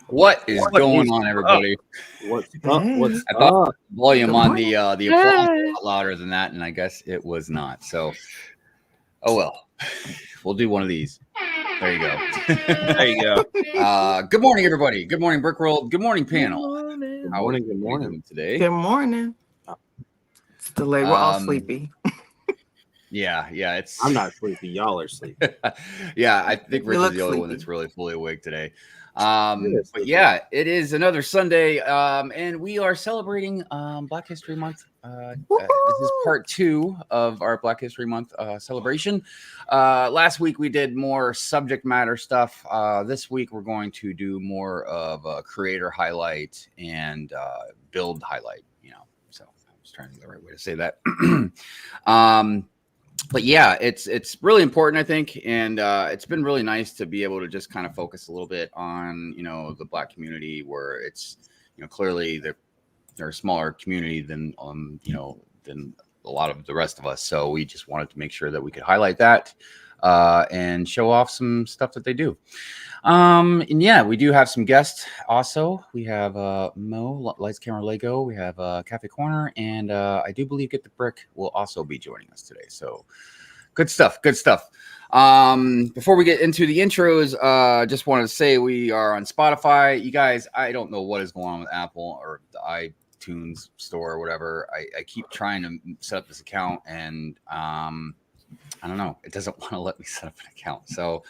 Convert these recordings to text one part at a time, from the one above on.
What is going on, everybody? What's up? What's I thought up? the volume on the applause was Hey. a lot louder than that, and I guess it was not. So, oh well, we'll do one of these. There you go. There you go. Good morning, everybody. Good morning, Brick World. Good morning, panel. Good How morning. are Good you morning. doing today? Good morning. It's delayed. We're all sleepy. Yeah, it's. I'm not sleepy. Y'all are sleepy. Yeah, I think Rich is look the only one sleepy. that's really fully awake today. Yes, But yeah, it is another Sunday, and we are celebrating Black History Month. This is part 2 of our Black History Month celebration. Last week we did more subject matter stuff. This week we're going to do more of a creator highlight and build highlight. So I was trying to think of the right way to say that. But yeah, it's really important, I think, and it's been really nice to be able to just kind of focus a little bit on the Black community, where it's clearly they're a smaller community than than a lot of the rest of us. So we just wanted to make sure that we could highlight that and show off some stuff that they do. And yeah, we do have some guests also. We have Mo, Lights Camera Lego. We have Cafe Corner, and I do believe Get the Brick will also be joining us today. So good stuff. Before we get into the intros, just wanted to say we are on Spotify. You guys, I don't know what is going on with Apple or the iTunes store or whatever. I keep trying to set up this account, and I don't know. It doesn't want to let me set up an account. So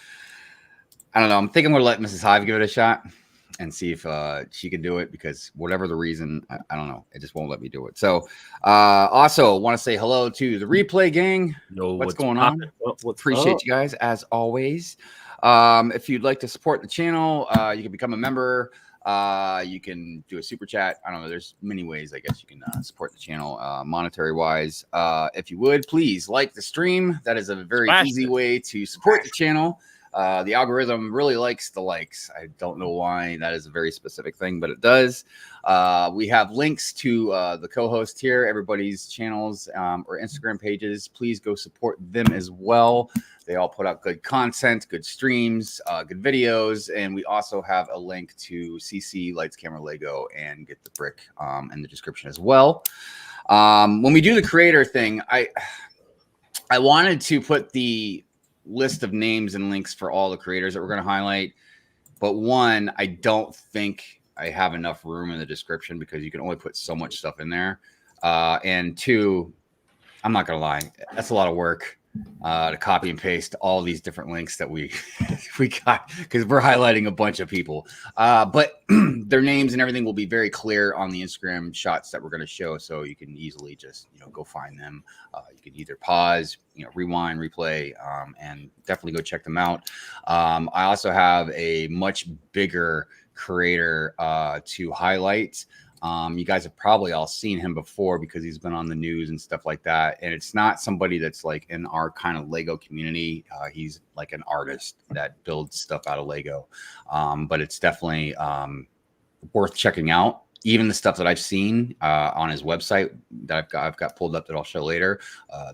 I don't know. I'm thinking we'll let Mrs. Hive give it a shot and see if she can do it, because whatever the reason, I don't know. It just won't let me do it. So also want to say hello to the replay gang. What's going on? Appreciate you guys as always. If you'd like to support the channel, you can become a member. You can do a super chat. I don't know. There's many ways, I guess, you can support the channel monetary wise. If you would, please like the stream. That is a very easy way to support the channel. The algorithm really likes the likes. I don't know why. That is a very specific thing, but it does. We have links to the co-host here, everybody's channels or Instagram pages. Please go support them as well. They all put out good content, good streams, good videos. And we also have a link to CC, Lights, Camera, Lego, and Get the Brick in the description as well. When we do the creator thing, I wanted to put the list of names and links for all the creators that we're going to highlight, but one, I don't think I have enough room in the description because you can only put so much stuff in there, and two, I'm not gonna lie, that's a lot of work to copy and paste all these different links that we got, because we're highlighting a bunch of people, but their names and everything will be very clear on the Instagram shots that we're going to show, so you can easily just go find them. You can either pause, rewind, replay, and definitely go check them out. I also have a much bigger creator to highlight. You guys have probably all seen him before because he's been on the news and stuff like that. And it's not somebody that's like in our kind of Lego community. He's like an artist that builds stuff out of Lego. But it's definitely worth checking out. Even the stuff that I've seen on his website that I've got pulled up that I'll show later.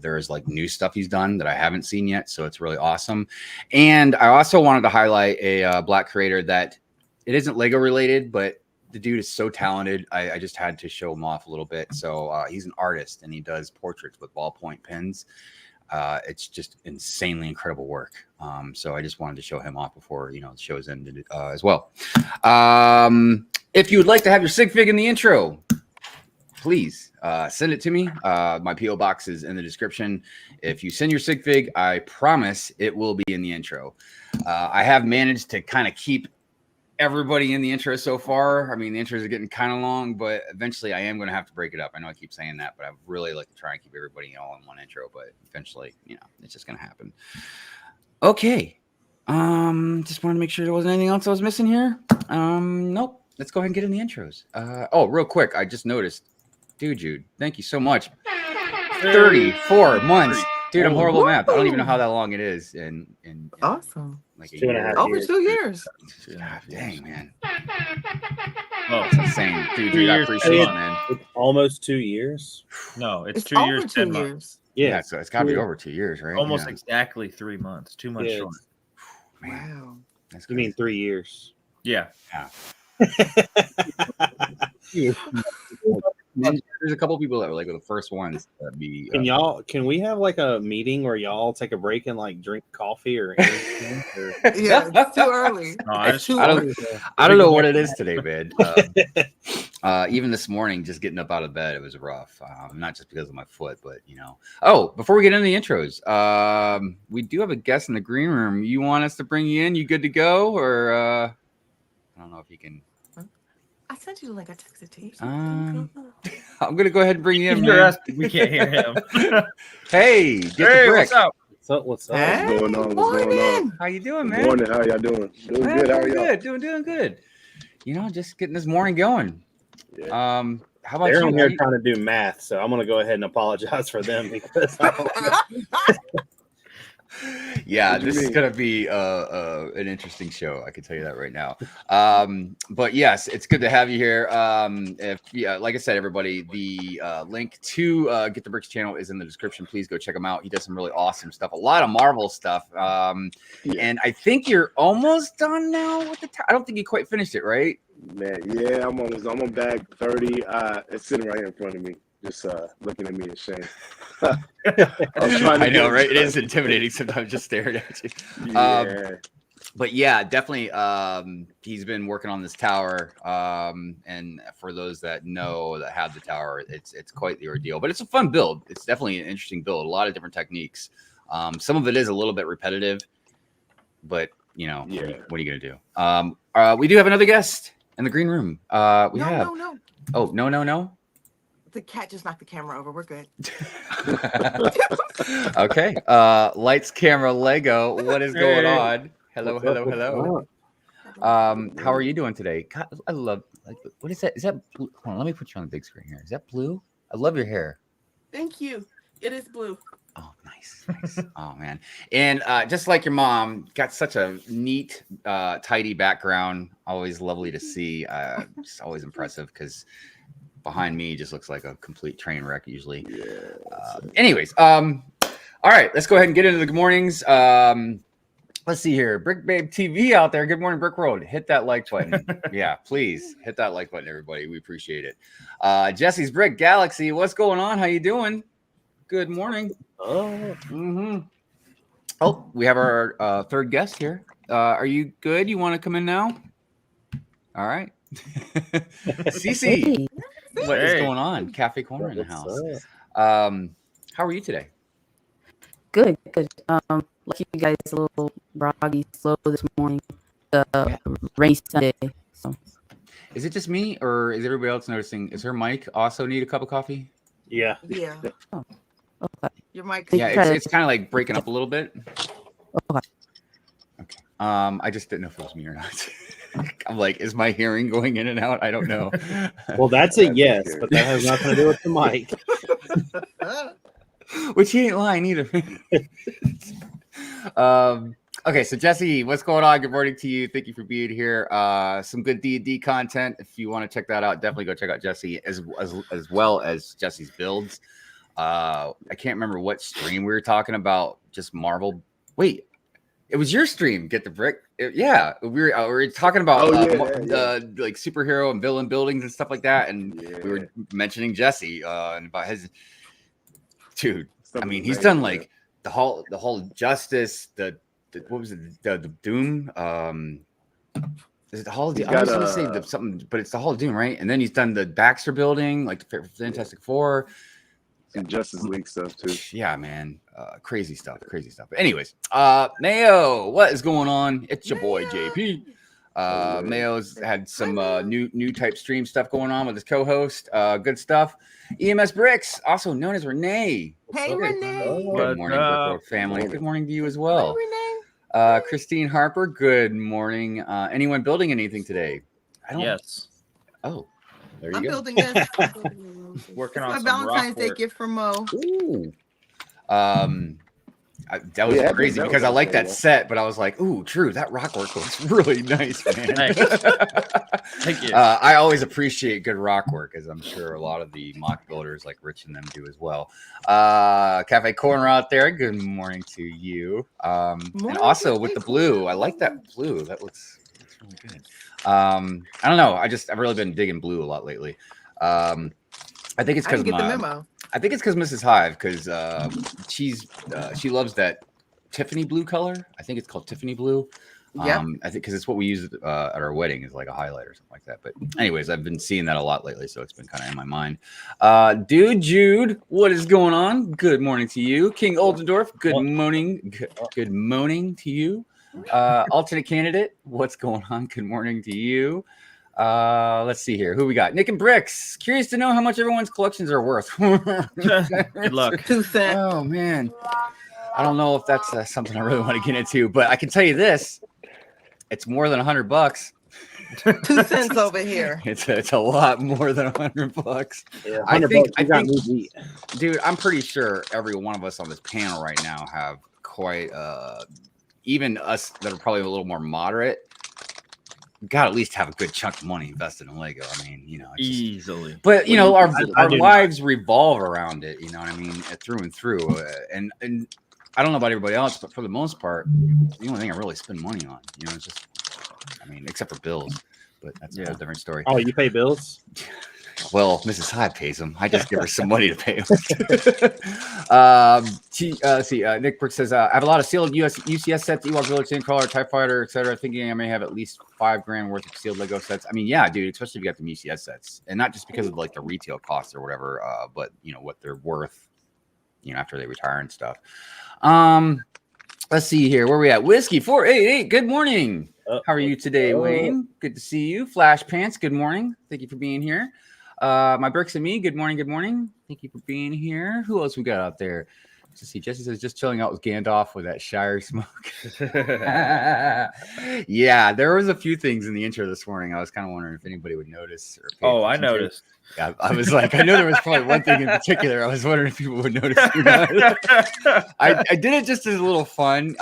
There is like new stuff he's done that I haven't seen yet. So it's really awesome. And I also wanted to highlight a Black creator that it isn't Lego related, but the dude is so talented. I just had to show him off a little bit. So he's an artist and he does portraits with ballpoint pens. It's just insanely incredible work. So I just wanted to show him off before the show's ended as well. If you would like to have your sigfig in the intro, please send it to me. My PO box is in the description. If you send your sigfig, I promise it will be in the intro. I have managed to kind of keep everybody in the intro so far. I mean, the intros are getting kind of long, but eventually I am going to have to break it up. I know I keep saying that, but I really like to try and keep everybody all in one intro, but eventually, it's just going to happen. Okay. Just wanted to make sure there wasn't anything else I was missing here. Nope. Let's go ahead and get in the intros. Oh, real quick. I just noticed, Jude, thank you so much. 34 months. Dude, I'm horrible at math. I don't even know how that long it is. In Awesome. Like a 2.5 year. Over 2 years. God dang, man. Oh, It's insane. Dude, I appreciate it, man. It's almost 2 years. no, it's It's 2 over years, 2 10 months. years. Yeah, so it's got to be over 2 years, right? Almost Yeah. exactly 3 months. 2 months Yeah, short. Man, Wow. that's You mean crazy. 3 years? Yeah. There's a couple people that were like the first ones to be. Can we have like a meeting where y'all take a break and like drink coffee or anything? Yeah, it's too early. No, It's too I early. don't know what it is today, man. Even this morning, just getting up out of bed, it was rough. Not just because of my foot, but Oh, before we get into the intros, we do have a guest in the green room. You want us to bring you in? You good to go, or I don't know if you can. I sent you the link. I texted to you. I'm gonna go ahead and bring you in. We can't hear him. Hey, get the Hey, Bricks. what's up? What's up? Hey, What's going on? What's going on? How you doing, Good man? morning. How y'all doing? Doing Man, good. How are y'all? doing good. Just getting this morning going. Yeah. How about They're you? on here trying to do math, so I'm gonna go ahead and apologize for them because Yeah, What do you this is mean? gonna be an interesting show. I can tell you that right now. But yes, it's good to have you here. Like I said, everybody, the link to Get the Bricks channel is in the description. Please go check him out. He does some really awesome stuff, a lot of Marvel stuff. And I think you're almost done now with the. I don't think you quite finished it, right? Man, yeah, I'm on bag 30. It's sitting right here in front of me, just looking at me in shame. I know, right? It is intimidating sometimes just staring at you. Yeah. But yeah, definitely. He's been working on this tower. And for those that know that have the tower, it's quite the ordeal. But it's a fun build. It's definitely an interesting build. A lot of different techniques. Some of it is a little bit repetitive, but Yeah. what are you gonna do? We do have another guest in the green room. No. Oh, no. The cat just knocked the camera over. We're good. Okay. Lights, camera, Lego. What is going Hey. on? Hello. How are you doing today? God, I love. What is that? Is that blue? Hold on, let me put you on the big screen here. Is that blue? I love your hair. Thank you. It is blue. Oh, nice. Oh man. And just like your mom, got such a neat, tidy background. Always lovely to see. Just always impressive because behind me just looks like a complete train wreck usually. Anyways, all right, let's go ahead and get into the good mornings. Let's see here. Brick Babe TV out there. Good morning, Brick Road. Hit that like button. Yeah, please hit that like button, everybody. We appreciate it. Jesse's Brick Galaxy. What's going on? How you doing? Good morning. Oh, we have our third guest here. Are you good? You want to come in now? All right. Cece, what is going on? Cafe Corner in the house. How are you today? Good. Like you guys, a little groggy, slow this morning. Rainy Sunday. So. Is it just me, or is everybody else noticing? Is her mic also need a cup of coffee? Yeah. Oh, okay. Your mic. Yeah, it's kind of like breaking up a little bit. Okay. I just didn't know if it was me or not. I'm like, is my hearing going in and out? I don't know. Well, that's a yes, but that has nothing to do with the mic. Which he ain't lying either. Okay, so Jesse, what's going on? Good morning to you. Thank you for being here. Some good D&D content. If you want to check that out, definitely go check out Jesse as well as Jesse's builds. I can't remember what stream we were talking about. Just Marvel. Wait, it was your stream. Get the Brick. We were talking about like superhero and villain buildings and stuff like that, and we were mentioning Jesse and about his. Dude, I mean, he's done like the whole Justice, the what was it, the Doom? Is it the Hall of Doom? I was gonna say something, but it's the Hall of Doom, right? And then he's done the Baxter building, like the Fantastic Four. And Justice League stuff too. Yeah, man. Crazy stuff. But anyways, Mayo, what is going on? It's your boy JP. Mayo's had some new type stream stuff going on with his co-host. Good stuff. EMS Bricks, also known as Renee. Hey, Renee. Good morning, Brick family. Good morning to you as well. Renee. Christine Harper, good morning. Anyone building anything today? Yes. Oh, there you I'm go. building this. Working My on some Valentine's Day rock work. gift from Mo. Ooh. That was crazy because I like that set, but I was like, ooh, Drew, that rock work looks really nice, man. Thank you. I always appreciate good rock work, as I'm sure a lot of the mock builders like Rich and them do as well. Cafe Corner out there, good morning to you. And also with the blue, I like that blue. That looks Good. I don't know. I've really been digging blue a lot lately. I think it's I because didn't get the memo. I think it's because Mrs. Hive, because she loves that Tiffany blue color. I think it's called Tiffany blue. Yep. I think because it's what we use at our wedding is like a highlight or something like that. But anyways, I've been seeing that a lot lately, so it's been kind of in my mind. Dude, Jude, what is going on? Good morning to you, King Oldendorf. Good morning. Good morning to you. Alternate candidate, what's going on? Good morning to you. Let's see here. Who we got? Nick and Bricks. Curious to know how much everyone's collections are worth. Good luck. 2 cents. Oh man, I don't know if that's something I really want to get into, but I can tell you this: it's more than $100. 2 cents over here. It's a lot more than $100. Yeah, I think, dude. I'm pretty sure every one of us on this panel right now have quite, even us that are probably a little more moderate, got to at least have a good chunk of money invested in Lego. I mean, you know, Easily. but you know, our do lives revolve around it. You know what I mean, through and through. And I don't know about everybody else, but for the most part, the only thing I really spend money on, you know, it's just, I mean, except for bills. But that's a whole different story. Oh, you pay bills? Well, Mrs. Hyde pays them. I just give her some money to pay them. Nick Brooks says, I have a lot of sealed UCS sets, Ewok Village, Sandcrawler, TIE Fighter, etc. Thinking I may have at least $5,000 worth of sealed Lego sets. I mean, yeah, dude, especially if you got the UCS sets. And not just because of like the retail costs or whatever, but, you know, what they're worth, you know, after they retire and stuff. Let's see here. Where are we at? Whiskey 488. Good morning. How are you today, Wayne? Good to see you. Flash Pants. Good morning. Thank you for being here. My Bricks and me. Good morning. Good morning. Thank you for being here. Who else we got out there? Let's see. Jesse says just chilling out with Gandalf with that Shire smoke. Yeah, there was a few things in the intro this morning. I was kind of wondering if anybody would notice. Or pay Oh, I attention to. noticed. Yeah, I was like, I know there was probably one thing in particular. I was wondering if people would notice or not. I did it just as a little fun.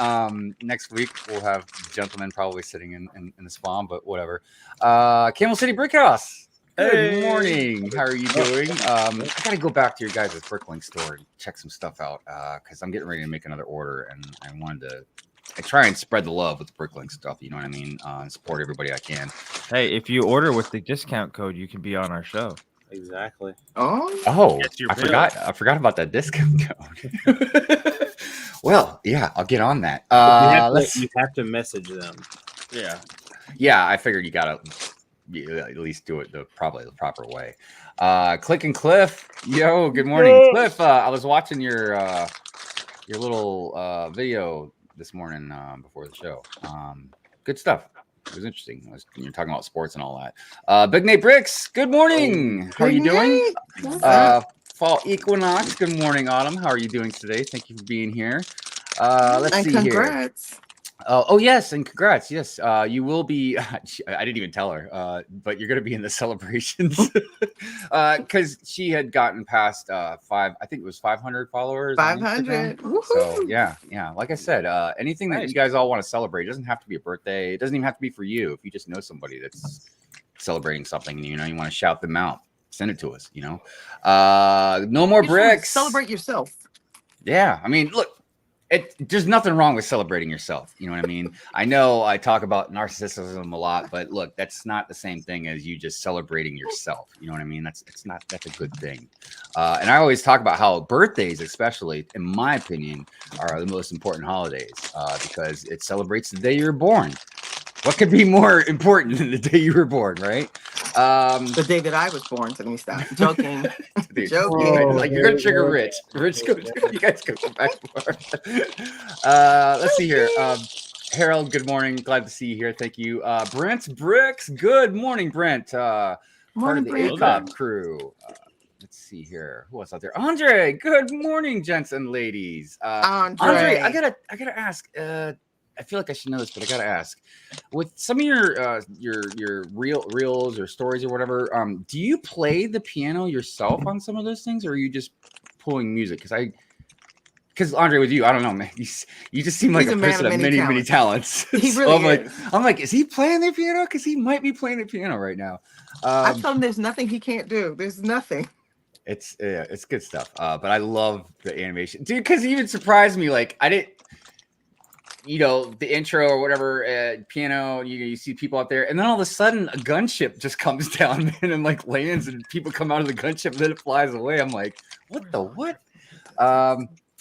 Next week we'll have gentlemen probably sitting in the spawn, but whatever. Camel City Brick House. Good morning. How are you doing? I gotta go back to your guys' Brickling store and check some stuff out because I'm getting ready to make another order, and I wanted to. I try and spread the love with the Brickling stuff. You know what I mean? Support everybody I can. Hey, if you order with the discount code, you can be on our show. Exactly. Oh, I forgot about that discount code. Well, yeah, I'll get on that. You have to message them. Yeah, I figured you gotta at least do it probably the proper way. Click and Cliff, yo, good morning, Cliff. I was watching your little video this morning before the show. Good stuff. It was interesting. You're talking about sports and all that. Big Nate Bricks, good morning. How are you doing? Fall Equinox, good morning, Autumn. How are you doing today? Thank you for being here. Let's see congrats. here. Oh, yes, and congrats. Yes, you will be. I didn't even tell her, but you're going to be in the celebrations because she had gotten past I think it was 500 followers. 500. So yeah. Like I said, anything that you guys all want to celebrate, it doesn't have to be a birthday. It doesn't even have to be for you. If you just know somebody that's celebrating something, and you want to shout them out, send it to us. No more bricks. Celebrate yourself. Yeah, I mean, look. There's nothing wrong with celebrating yourself. You know what I mean? I know I talk about narcissism a lot, but look, that's not the same thing as you just celebrating yourself. You know what I mean? That's a good thing. And I always talk about how birthdays, especially in my opinion, are the most important holidays because it celebrates the day you're born. What could be more important than the day you were born, right? The day that I was born. So let me stop. Joking. Dude, Joking. like you're gonna trigger Rich. Rich, you guys go back for. Let's see here. Harold, good morning. Glad to see you here. Thank you. Brent Bricks. Good morning, Brent. Part of the ACOB crew. Let's see here. Who else out there? Andre. Good morning, gents and ladies. Andre, I gotta ask. I feel like I should know this, but I gotta ask. With some of your reels or stories or whatever, do you play the piano yourself on some of those things, or are you just pulling music? Because Andre, with you, I don't know, man. You just seem like a person of many talents. He so really is. I'm like, is he playing the piano? Because he might be playing the piano right now. I told him there's nothing he can't do. There's nothing. It's good stuff. But I love the animation, dude. Because it even surprised me. Like you know, the intro or whatever, piano, you see people out there, and then all of a sudden a gunship just comes down and like lands, and people come out of the gunship, and then it flies away. I'm like, what the what?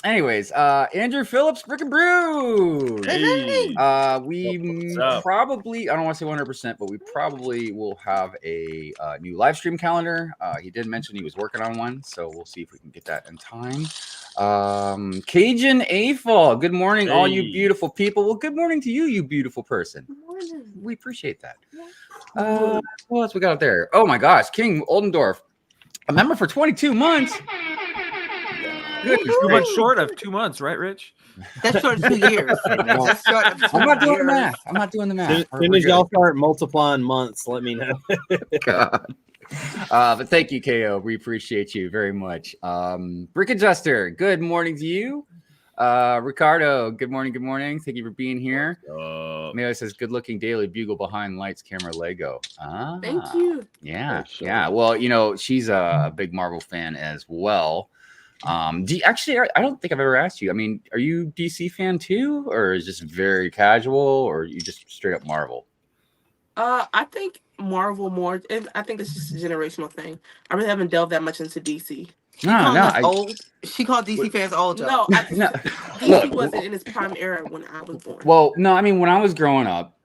Anyways, Andrew Phillips, Brick and Brew. Hey. We What's up? probably, I don't want to say 100%, but we probably will have a new live stream calendar. He did mention he was working on one, so we'll see if we can get that in time. Cajun AFall, good morning, all you beautiful people. Well, good morning to you, you beautiful person. Good morning. We appreciate that. What else we got out there? Oh my gosh, King Oldendorf, a member for 22 months. Good. 2 months short of 2 months, right, Rich? That's short of 2 years. That's short of 2 I'm not doing the years. math. I'm not doing the math. As soon as y'all start multiplying months, let me know. God. But thank you, KO. We appreciate you very much. Brick Adjuster, good morning to you. Ricardo, good morning. Good morning. Thank you for being here. Mayo says, good looking daily bugle behind lights, camera, Lego. Thank you. Yeah. Sure. Yeah. Well, you know, she's a big Marvel fan as well. Actually, I don't think I've ever asked you. I mean, are you DC fan too, or is this very casual, or you just straight up Marvel? I think Marvel more, and I think it's just a generational thing. I really haven't delved that much into DC. Old. She called DC fans old. Joe. No, No. DC Look, wasn't in its prime era when I was born. well, no, I mean, when I was growing up,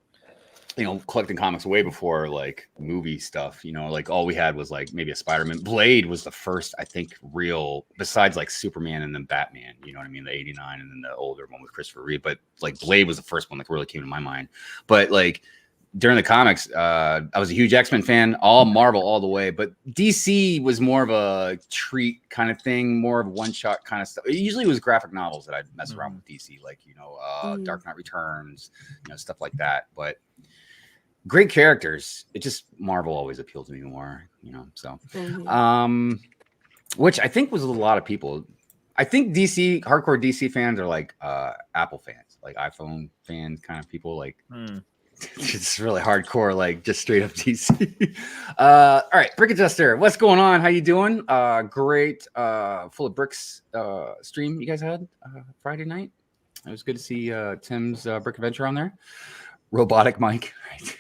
you know, collecting comics way before like movie stuff, you know, like all we had was like maybe a Spider-Man. Blade was the first, I think, real, besides like Superman and then Batman, you know what I mean? The 89 and then the older one with Christopher Reeve. But like Blade was the first one that really came to my mind. But like during the comics, I was a huge X-Men fan, all Marvel all the way. But DC was more of a treat kind of thing, more of one-shot kind of stuff. It usually was graphic novels that I'd mess around with DC, like, you know, Dark Knight Returns, you know, stuff like that. But great characters. It just Marvel always appealed to me more, you know. So, which I think was a lot of people. I think DC hardcore DC fans are like Apple fans, like iPhone fans, kind of people. Like it's really hardcore, like just straight up DC. All right, Brick Adjuster, what's going on? How you doing? Great, full of bricks stream you guys had Friday night. It was good to see Tim's Brick Adventure on there. Robotic Mike. Right.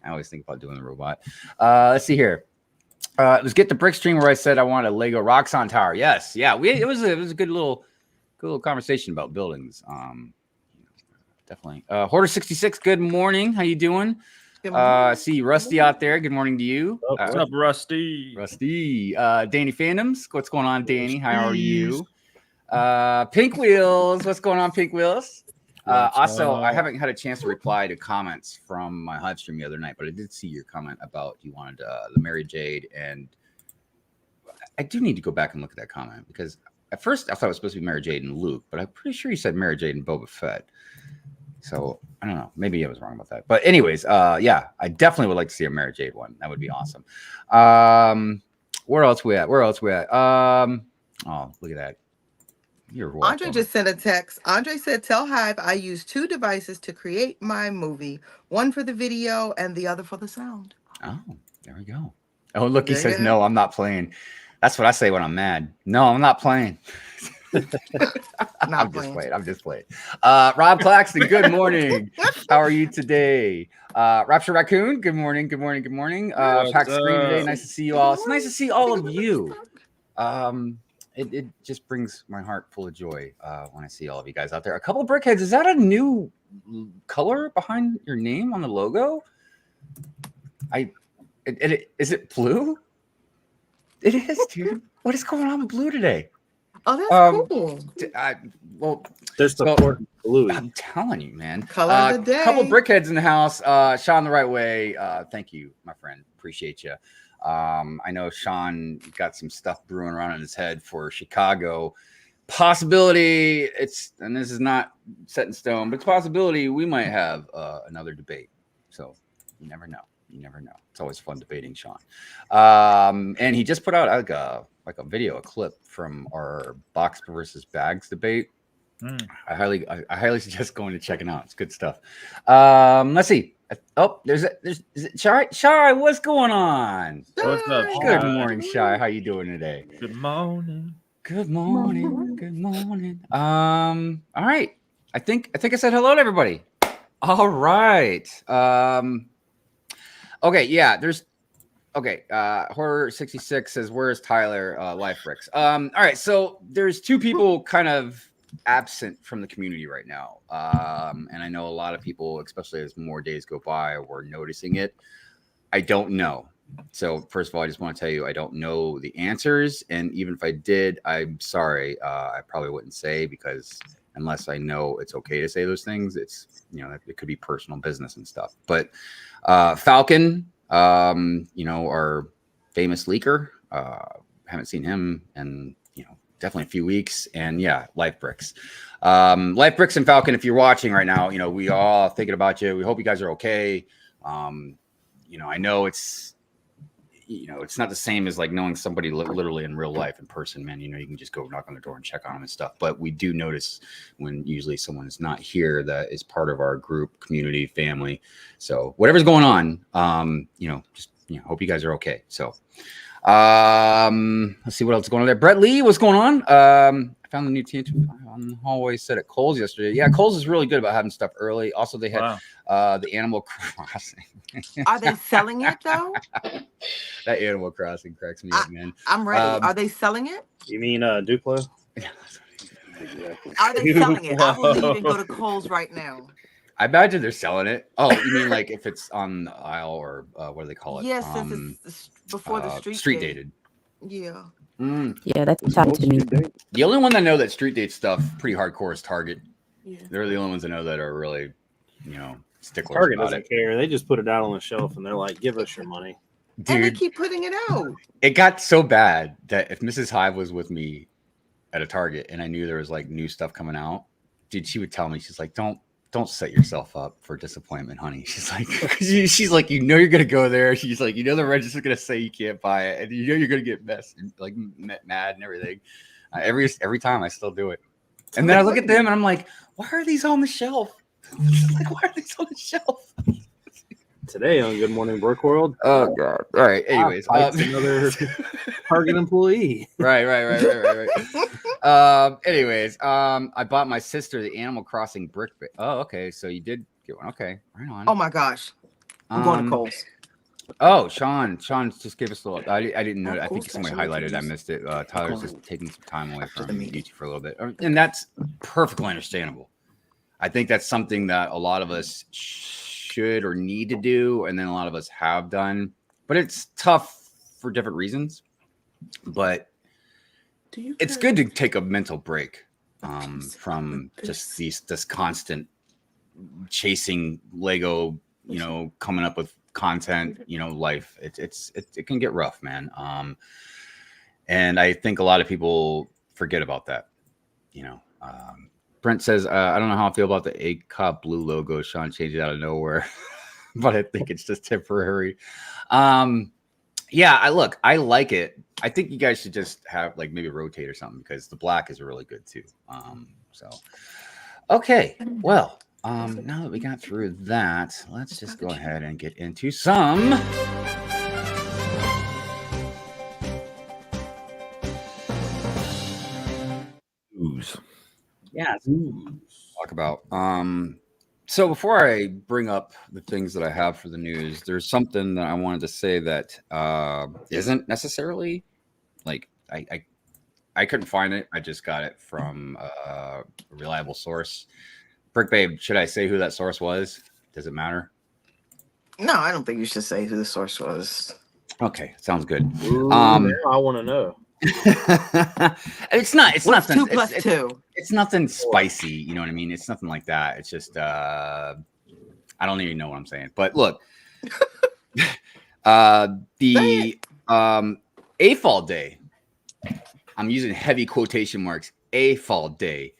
I always think about doing the robot. Let's see here. It was Get the Brick stream where I said I wanted a Lego Roxxon tower. Yes, yeah. It was a good little conversation about buildings. Definitely. Hoarder 66. Good morning. How you doing? See Rusty out there. Good morning to you. What's up, Rusty? Rusty. Danny Fandoms. What's going on, Danny? How are you? Pink Wheels. What's going on, Pink Wheels? Also, I haven't had a chance to reply to comments from my Hive stream the other night, but I did see your comment about you wanted the Mary Jade, and I do need to go back and look at that comment because at first I thought it was supposed to be Mary Jade and Luke, but I'm pretty sure you said Mary Jade and Boba Fett. So I don't know. Maybe I was wrong about that. But anyways, yeah, I definitely would like to see a Mary Jade one. That would be awesome. Where else we at? Oh, look at that. You're welcome. Andre just sent a text. Andre said, tell Hive I use 2 devices to create my movie. One for the video and the other for the sound. Oh, there we go. Oh, look, he says, no, I'm not playing. That's what I say when I'm mad. No, I'm not playing. I'm just playing. Rob Claxton, good morning. How are you today? Rapture Raccoon, good morning. Pack Screen today. Nice to see you all. It's nice to see all of you. It just brings my heart full of joy when I see all of you guys out there. A couple of brickheads. Is that a new color behind your name on the logo? Is it blue? It is, dude. What is going on with blue today? Oh, that's cool. Well, They're supporting Bluey. I'm telling you, man. Color of the day. Couple brickheads in the house. Sean the right way. Thank you, my friend. Appreciate you. I know Sean got some stuff brewing around in his head for Chicago. Possibility, and this is not set in stone, but it's possibility we might have another debate. So you never know. It's always fun debating Sean. And he just put out like a video, a clip from our box versus bags debate. I highly suggest going to check it out. It's good stuff. Let's see. Oh, is it Shy? What's going on? What's up? Good morning, Shy. How you doing today? Good morning. Good morning. All right. I think I said hello to everybody. All right. Okay, yeah, there's okay. Horror 66 says, "Where's Tyler? Life Bricks." All right, so there's two people kind of absent from the community right now. And I know a lot of people, especially as more days go by, were noticing it. I don't know. So first of all, I just want to tell you, I don't know the answers. And even if I did, I'm sorry. I probably wouldn't say, because unless I know it's okay to say those things, it's, you know, it could be personal business and stuff. But Falcon, you know, our famous leaker, haven't seen him in, you know, definitely a few weeks. And yeah, Life Bricks. Life Bricks and Falcon, if you're watching right now, you know, we all thinking about you. We hope you guys are okay. You know, I know it's, you know, it's not the same as like knowing somebody literally in real life in person, man. You know, you can just go knock on the door and check on them and stuff. But we do notice when usually someone is not here that is part of our group, community, family. So whatever's going on, you know, just, you know, hope you guys are okay. So let's see what else is going on there. Brett Lee, what's going on? I found the new TNT on the hallway set at Kohl's yesterday. Yeah, Kohl's is really good about having stuff early. Also, they had the Animal Crossing. Are they selling it though? That Animal Crossing cracks me up, man. I'm ready. Are they selling it? You mean Duplo? Are they selling it? I will leave and go to Kohl's right now. I imagine they're selling it. Oh, you mean like if it's on the aisle, or what do they call it? Yes, since it's before the street dated. Yeah. Yeah, that's top to me. The only one that know that street date stuff pretty hardcore is Target. Yeah. They're the only ones that know that are really, you know, sticklers Target about doesn't it. care. They just put it out on the shelf and they're like, "Give us your money." And they Dude, keep putting it out. it got so bad that if Mrs. Hive was with me at a Target and I knew there was like new stuff coming out, dude, she would tell me, she's like, don't set yourself up for disappointment, honey. She's like, she's like, you know, you're gonna go there. She's like, you know, the register's gonna say you can't buy it, and you know you're gonna get messed, like mad and everything. Every time I still do it, and then I look at them and I'm like, why are these on the shelf? Like, why are these on the shelf? Today on Good Morning Brick World. Oh god. All right. Anyways, another Target employee. Right. Anyways, I bought my sister the Animal Crossing brick. Oh, okay. So you did get one. Okay, right on. Oh my gosh. I'm going to Kohl's. Oh, Sean just gave us a little. I didn't know. Oh, I think cool. somebody highlighted. I missed it. Tyler's just taking some time away from the meeting. YouTube for a little bit, and that's perfectly understandable. I think that's something that a lot of us should or need to do, and then a lot of us have done. But it's tough for different reasons. But it's good to take a mental break from just this constant chasing Lego, you know, coming up with content, you know, life. It can get rough, man. And I think a lot of people forget about that, you know. Brent says, I don't know how I feel about the egg cop blue logo. Sean changed it out of nowhere, but I think it's just temporary. Yeah, I like it. I think you guys should just have like maybe rotate or something, because the black is really good too. So okay, well, now that we got through that, let's just go ahead and get into some Ooze. yeah, talk about. So before I bring up the things that I have for the news, there's something that I wanted to say that isn't necessarily like I couldn't find it. I just got it from a reliable source. Brick Babe, should I say who that source was? Does it matter? No, I don't think you should say who the source was. Okay, sounds good. Ooh, now I want to know. It's not. It's What's nothing. 2 plus 2? It's nothing spicy. You know what I mean? It's nothing like that. It's just I don't even know what I'm saying. But look, the AFOL day. I'm using heavy quotation marks. AFOL day,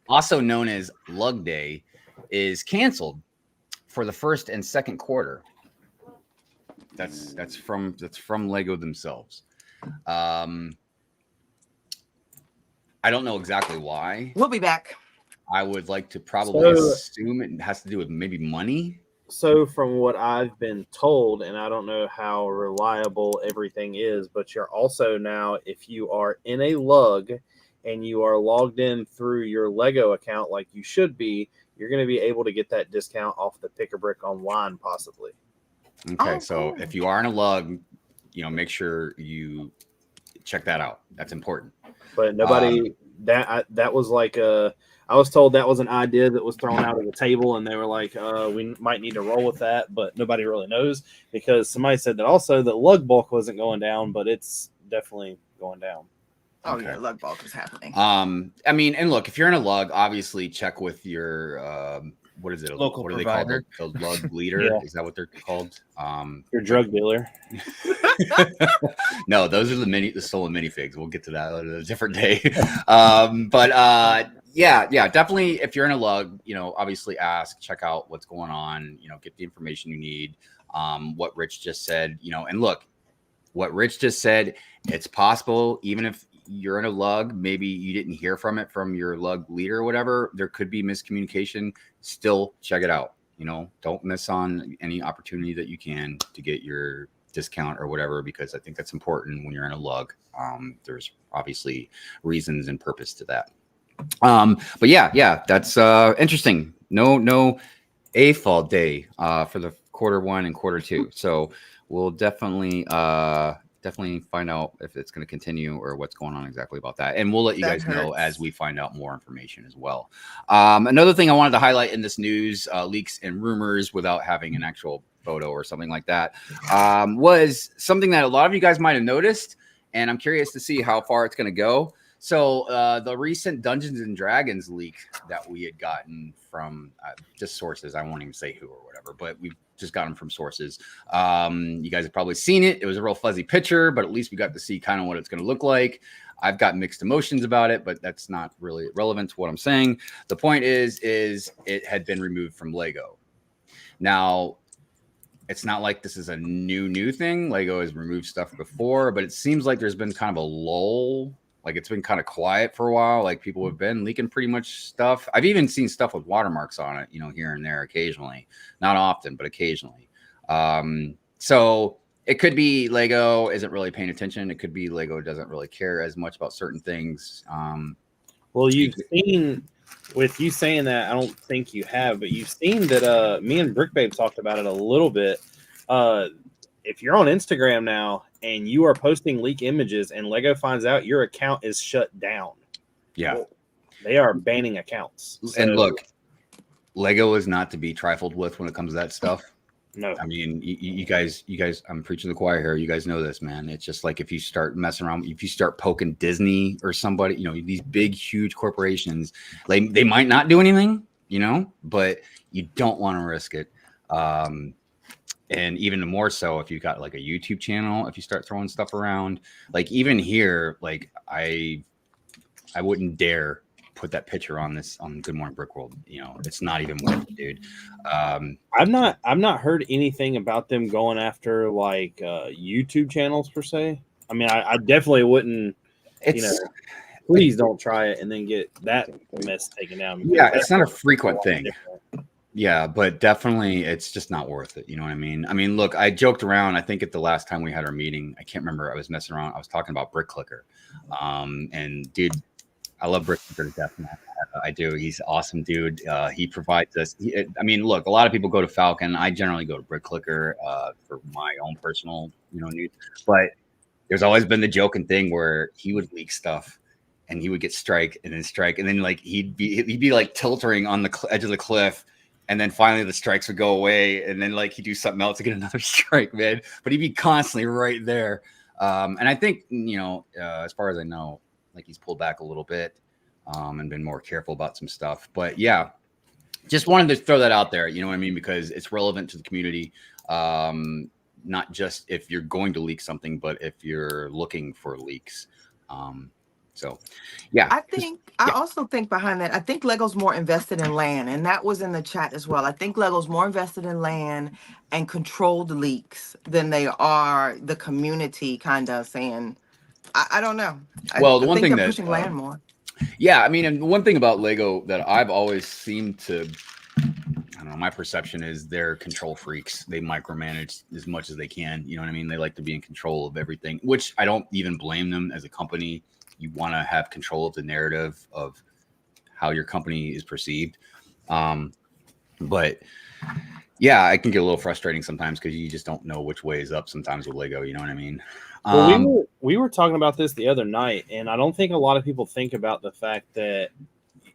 also known as Lug Day, is canceled for the first and second quarter. That's from Lego themselves. I don't know exactly why. We'll be back. I would like to probably assume it has to do with maybe money. So from what I've been told, and I don't know how reliable everything is, but you're also now, if you are in a lug and you are logged in through your Lego account like you should be, you're going to be able to get that discount off the Pick a Brick online, possibly. Okay, Oh, so cool. if you are in a lug, make sure you check that out. That's important. But nobody that was like I was told that was an idea that was thrown out of the table, and they were like, we might need to roll with that, but nobody really knows, because somebody said that also that lug bulk wasn't going down, but it's definitely going down. Oh Okay. yeah, lug bulk is happening. I mean, and look, if you're in a lug, obviously check with your what is it? Local what are provider. they called? The lug leader? Yeah. Is that what they're called? Your drug dealer. No, those are the stolen minifigs. We'll get to that at a different day. Yeah, definitely. If you're in a lug, obviously ask, check out what's going on. Get the information you need. What Rich just said. And look, what Rich just said. It's possible, even if you're in a lug, maybe you didn't hear from your lug leader or whatever. There could be miscommunication. Still, check it out. Don't miss on any opportunity that you can to get your discount or whatever, because I think that's important when you're in a lug. There's obviously reasons and purpose to that. But yeah, that's interesting. No AFOL day for the Q1 and Q2. So we'll definitely find out if it's going to continue or what's going on exactly about that. And we'll let you guys know as we find out more information as well. Another thing I wanted to highlight in this news, leaks and rumors without having an actual photo or something like that, was something that a lot of you guys might have noticed. And I'm curious to see how far it's going to go. So the recent Dungeons and Dragons leak that we had gotten from just sources, I won't even say who or whatever, but we've just got them from sources. You guys have probably seen it. It was a real fuzzy picture, but at least we got to see kind of what it's going to look like. I've got mixed emotions about it, but that's not really relevant to what I'm saying. The point is it had been removed from Lego. Now, it's not like this is a new thing. Lego has removed stuff before, but it seems like there's been kind of a lull. Like it's been kind of quiet for a while. Like people have been leaking pretty much stuff. I've even seen stuff with watermarks on it, here and there occasionally. Not often, but occasionally. So it could be Lego isn't really paying attention. It could be Lego doesn't really care as much about certain things. Well, you've seen, with you saying that, I don't think you have, but you've seen that me and Brick Babe talked about it a little bit. If you're on Instagram now and you are posting leak images and Lego finds out, your account is shut down. Yeah. They are banning accounts. So, and look, Lego is not to be trifled with when it comes to that stuff. No. I mean, you guys, I'm preaching to the choir here. You guys know this, man. It's just like if you start messing around, if you start poking Disney or somebody, these big, huge corporations, like they might not do anything, but you don't want to risk it. And even more so if you've got like a YouTube channel, if you start throwing stuff around, like even here, like I wouldn't dare put that picture on Good Morning Brick World. It's not even worth it, dude. I've not heard anything about them going after like YouTube channels per se. I mean, I definitely wouldn't. Please don't try it and then get that mess taken down. Yeah, it's not a frequent thing. Yeah, but definitely it's just not worth it. You know what I mean? I mean, look, I joked around. I think at the last time we had our meeting, I can't remember. I was messing around. I was talking about Brick Clicker. And dude, I love Brick Clicker to death, man. I do. He's an awesome dude. He provides us. Look, a lot of people go to Falcon. I generally go to Brick Clicker for my own personal, news. But there's always been the joking thing where he would leak stuff and he would get strike, and then like he'd be like tilting on the edge of the cliff. And then finally the strikes would go away, and then like he'd do something else to get another strike, man. But he'd be constantly right there. And I think, as far as I know, like he's pulled back a little bit and been more careful about some stuff. But yeah, just wanted to throw that out there, you know what I mean? Because it's relevant to the community. Not just if you're going to leak something, but if you're looking for leaks. So, yeah. I also think behind that, I think Lego's more invested in land, and that was in the chat as well. I think Lego's more invested in land and controlled leaks than they are the community kind of saying, I don't know. Well, the I one think thing they're that pushing land more. Yeah, I mean, and one thing about Lego that I've always seemed to, I don't know, my perception is they're control freaks. They micromanage as much as they can. You know what I mean? They like to be in control of everything, which I don't even blame them as a company. you want to have control of the narrative of how your company is perceived. But yeah, it can get a little frustrating sometimes because you just don't know which way is up sometimes with Lego. You know what I mean? Well, we were talking about this the other night, and I don't think a lot of people think about the fact that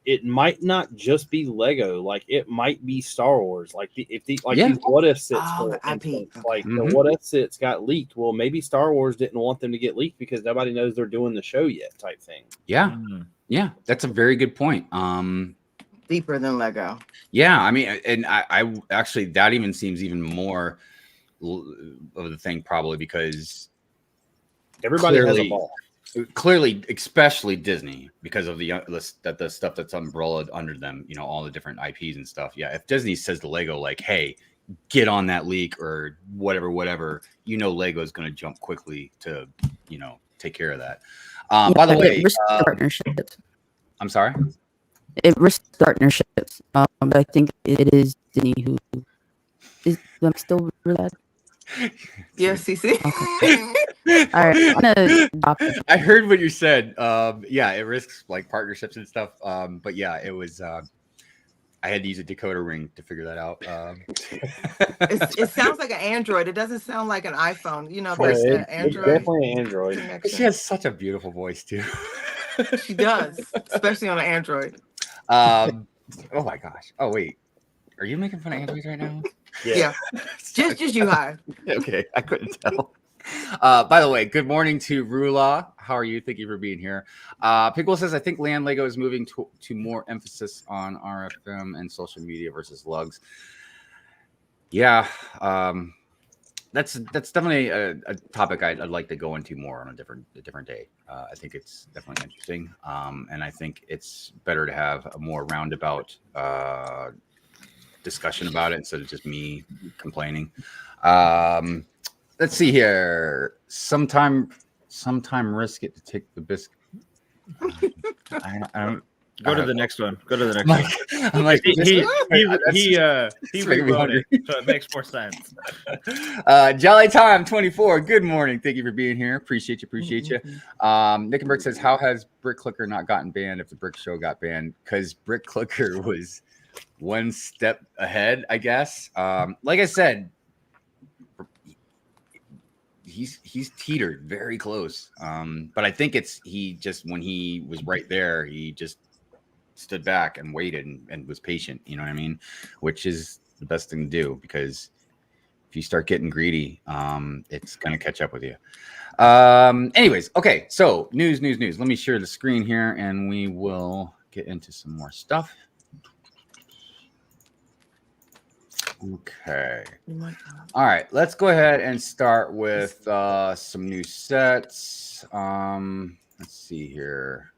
it might not just be Lego. Like, it might be Star Wars. Like, these what if sits, Oh, for the IP. instance, Okay. like the what if sits got leaked. Well, maybe Star Wars didn't want them to get leaked because nobody knows they're doing the show yet, type thing. Yeah, yeah, that's a very good point. Deeper than Lego. Yeah, I mean, and I actually, that even seems even more of the thing, probably because everybody has a ball. Clearly, especially Disney, because of the stuff that's umbrellaed under them, you know, all the different IPs and stuff. Yeah, if Disney says to Lego, like, hey, get on that leak or whatever, you know, Lego's going to jump quickly to, you know, take care of that. By the way, partnerships. I'm sorry? It risks partnerships. But I think it is Disney who is still really bad. Yeah, CC. Okay. All right. I heard what you said. Yeah, it risks like partnerships and stuff. But yeah, it was. I had to use a decoder ring to figure that out. It sounds like an Android. It doesn't sound like an iPhone. You know, It's Android. definitely an Android. Connection. She has such a beautiful voice too. She does, especially on an Android. Oh my gosh. Oh wait, are you making fun of Androids right now? Yeah. just you, Hive. Okay, I couldn't tell. By the way, good morning to Rula. How are you? Thank you for being here. Pickle says, I think Land Lego is moving to more emphasis on RFM and social media versus lugs. Yeah, that's definitely a topic I'd like to go into more on a different day. I think it's definitely interesting, and I think it's better to have a more roundabout discussion about it instead of just me complaining. Let's see here. Sometime risk it to take the biscuit. I don't. Go to the next one. Go to the next one. I'm like, he rewrote it, so it makes more sense. Jolly Time 24. Good morning. Thank you for being here. Appreciate you. Nick and Brick says, how has Brick Clicker not gotten banned if the Brick Show got banned? Because Brick Clicker was one step ahead, I guess. Like I said, he's teetered very close. But I think he just, when he was right there, he just stood back and waited and was patient. You know what I mean? Which is the best thing to do, because if you start getting greedy, it's going to catch up with you. Anyways, okay. So news. Let me share the screen here and we will get into some more stuff. Okay. All right. Let's go ahead and start with some new sets. Let's see here.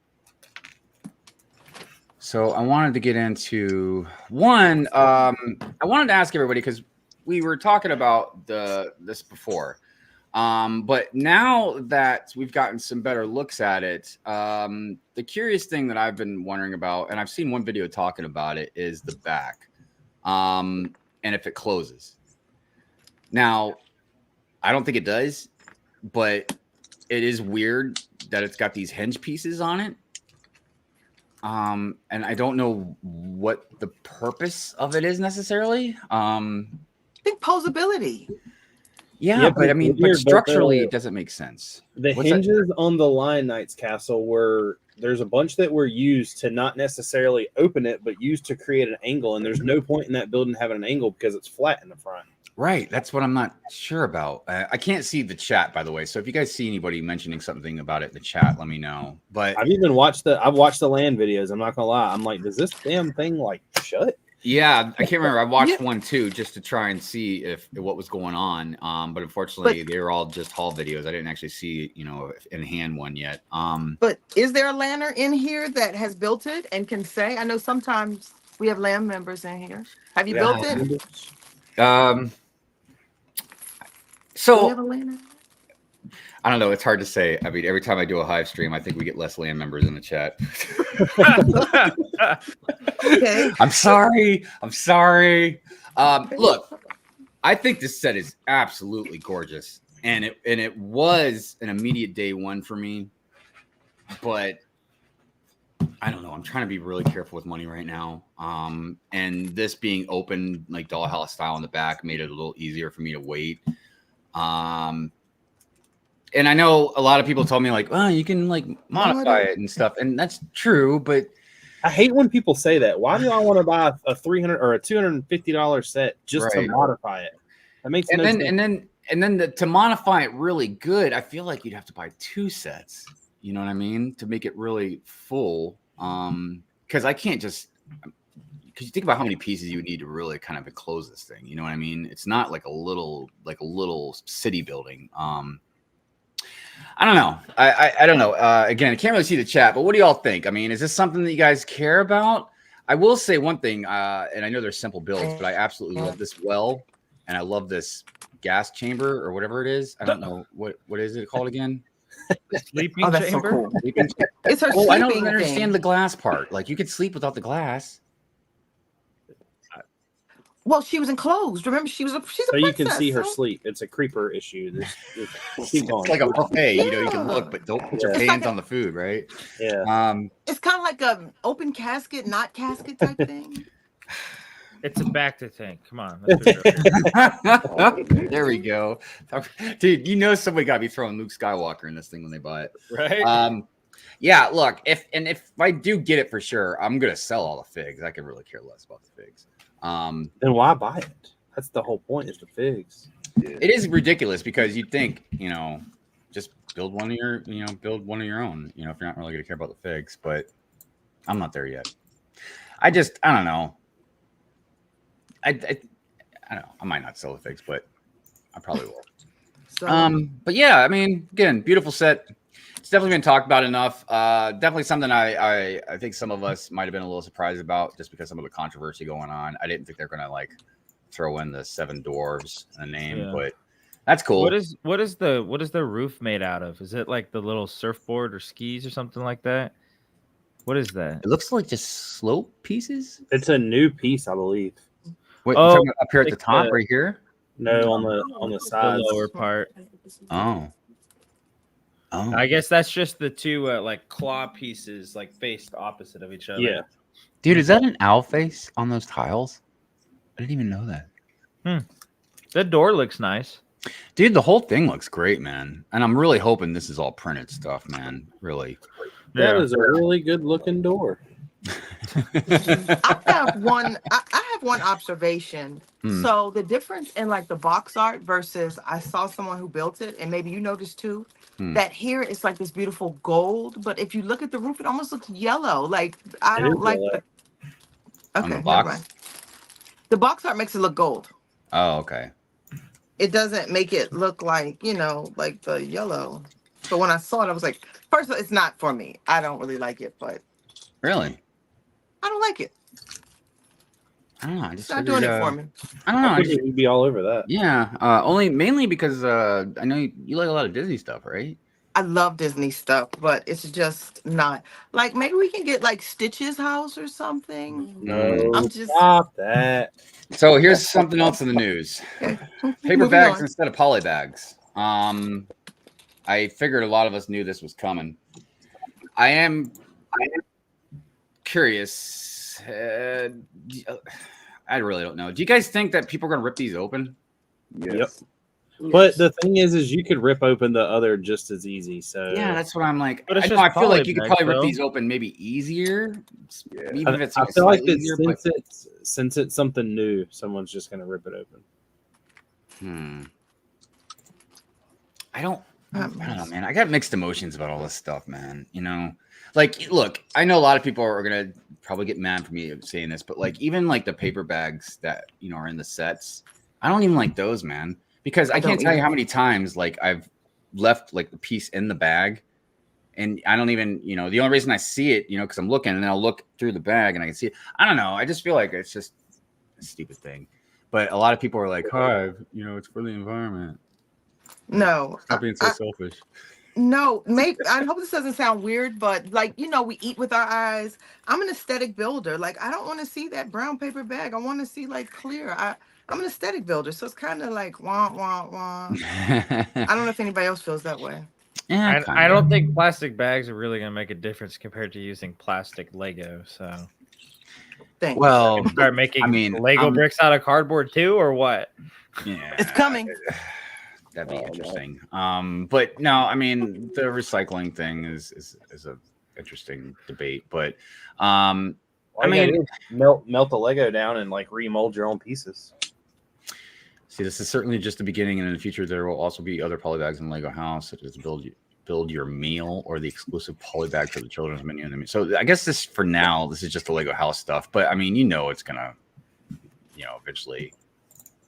So I wanted to get into one. I wanted to ask everybody, because we were talking about this before. But now that we've gotten some better looks at it, the curious thing that I've been wondering about, and I've seen one video talking about it, is the back. And if it closes. Now, I don't think it does, but it is weird that it's got these hinge pieces on it. And I don't know what the purpose of it is necessarily. I think posability. Yeah, but I mean, but structurally, it doesn't make sense. The hinges on the Lion Knight's castle there's a bunch that were used to not necessarily open it, but used to create an angle. And there's no point in that building having an angle because it's flat in the front. Right. That's what I'm not sure about. I can't see the chat, by the way. So if you guys see anybody mentioning something about it in the chat, let me know. But I've watched the land videos. I'm not gonna lie. I'm like, does this damn thing like shut? Yeah, I can't remember. I watched one too, just to try and see what was going on. But unfortunately, they were all just haul videos. I didn't actually see, in hand one yet. But is there a lander in here that has built it and can say? I know sometimes we have land members in here. Have you built it? So do you have a lander? I don't know. It's hard to say. I mean, every time I do a Hive stream, I think we get less land members in the chat. Okay. I'm sorry. Look, I think this set is absolutely gorgeous, and it was an immediate day one for me. but I don't know. I'm trying to be really careful with money right now. And this being open, like dollhouse style in the back, made it a little easier for me to wait. And I know a lot of people told me like, oh, you can like modify it and stuff. And that's true, but I hate when people say that. Why do I want to buy a $300 or a $250 set just to modify it? That makes no sense. And then to modify it really good, I feel like you'd have to buy 2 sets. You know what I mean? To make it really full. Because I can't just, because you think about how many pieces you would need to really kind of enclose this thing. You know what I mean? It's not like a little city building. I don't know. I don't know. Again, I can't really see the chat, but what do y'all think? I mean, is this something that you guys care about? I will say one thing, and I know they're simple builds, but I absolutely love this well, and I love this gas chamber or whatever it is. I don't know what is it called again. Sleeping Oh, that's so chamber. cool. Sleeping It's her Oh, I don't sleeping understand thing. the glass part. Like you could sleep without the glass. Well, she was enclosed. Remember, she's a So princess. you can see her so- sleep. It's a creeper issue. It's Keep going. like a buffet. You know, you can Yeah. look, but don't put your It's hands like on the food, right? Yeah. It's kind of like a open casket, not casket type thing. It's a Bacta tank. Come on. Let's be real. There we go. Dude, you know somebody got to be throwing Luke Skywalker in this thing when they buy it. Right. Yeah, look, if I do get it for sure, I'm gonna sell all the figs. I could really care less about the figs. Then why buy it? That's the whole point, is the figs. It is ridiculous because you'd think, just build one of your own, if you're not really gonna care about the figs, but I'm not there yet. I don't know. I don't know. I might not sell the figs, but I probably will. So, But yeah, I mean, again, beautiful set. It's definitely been talked about enough. Definitely something I think some of us might have been a little surprised about just because some of the controversy going on. I didn't think they're gonna like throw in the 7 dwarves in the name, but that's cool. What is the roof made out of? Is it like the little surfboard or skis or something like that? What is that? It looks like just slope pieces. It's a new piece, I believe. Wait, Oh, up here at the like top, the- right here. No, on the The sides. lower part. Oh. I guess that's just the two like claw pieces like faced opposite of each other. Yeah. Dude, is that an owl face on those tiles? I didn't even know that. The door looks nice. Dude, the whole thing looks great, man. And I'm really hoping this is all printed stuff, man. Really. That is a really good looking door. I have one. I have one observation. Hmm. So the difference in like the box art versus I saw someone who built it, and maybe you noticed too, that here it's like this beautiful gold, but if you look at the roof, it almost looks yellow. Like I It don't is like. yellow. On Okay, the never box? mind. The box art makes it look gold. Oh, okay. It doesn't make it look like like the yellow. So when I saw it, I was like, first of all, it's not for me. I don't really like it, but Really? I don't like it. I don't know. I It's just not figured, doing it for me. I don't know. I I think just, we'd be all over that. yeah. Mainly because I know you like a lot of Disney stuff, right? I love Disney stuff, but it's just not like maybe we can get like Stitch's house or something. No, I'm just stop that. So here's something else in the news. Paper Moving bags on. instead of poly bags. I figured a lot of us knew this was coming. I am curious. I really don't know. Do you guys think that people are gonna rip these open? Yes. But the thing is you could rip open the other just as easy. So Yeah, that's what I'm like. But it's I know, just I feel like poly you could bags, probably rip though. these open maybe easier, Yeah. even if it's I feel like slightly that easier. But since it's something new, someone's just gonna rip it open. I don't know, man. I got mixed emotions about all this stuff, man. Like, look, I know a lot of people are gonna probably get mad for me saying this, but like, even like the paper bags that are in the sets, I don't even like those, man, because I can't tell you how many times like I've left like the piece in the bag, and I don't even, the only reason I see it, because I'm looking, and then I'll look through the bag and I can see it. I don't know. I just feel like it's just a stupid thing. But a lot of people are like, Hive, it's for the environment. No. Stop being so selfish. No, maybe I hope this doesn't sound weird, but like we eat with our eyes. I'm an aesthetic builder. Like I don't want to see that brown paper bag. I want to see like clear. I'm an aesthetic builder, so it's kind of like wah wah wah. I don't know if anybody else feels that way. Yeah, I don't think plastic bags are really gonna make a difference compared to using plastic Lego. So Thanks. Well, start making I mean, Lego bricks out of cardboard too, or what? yeah, It's coming. that'd be Oh, no. interesting. But no, I mean, the recycling thing is a interesting debate. But All I you gotta mean, do is melt the Lego down and like remold your own pieces. see, this is certainly just the beginning, and in the future, there will also be other polybags in Lego House, such as build your meal or the exclusive polybag for the children's menu. So I guess this for now, this is just the Lego House stuff. But I mean, it's gonna, eventually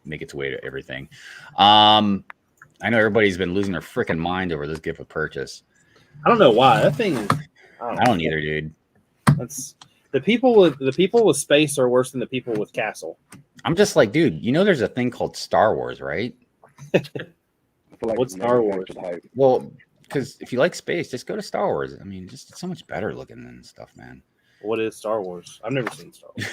make its way to everything. I know everybody's been losing their freaking mind over this gift of purchase. I don't know why that thing. I don't either, dude. That's the people with space are worse than the people with castle. I'm just like, dude, there's a thing called Star Wars, right? I feel like What's Star Wars? hype. Well, because if you like space, just go to Star Wars. I mean, just it's so much better looking than stuff, man. What is Star Wars? I've never seen Star Wars.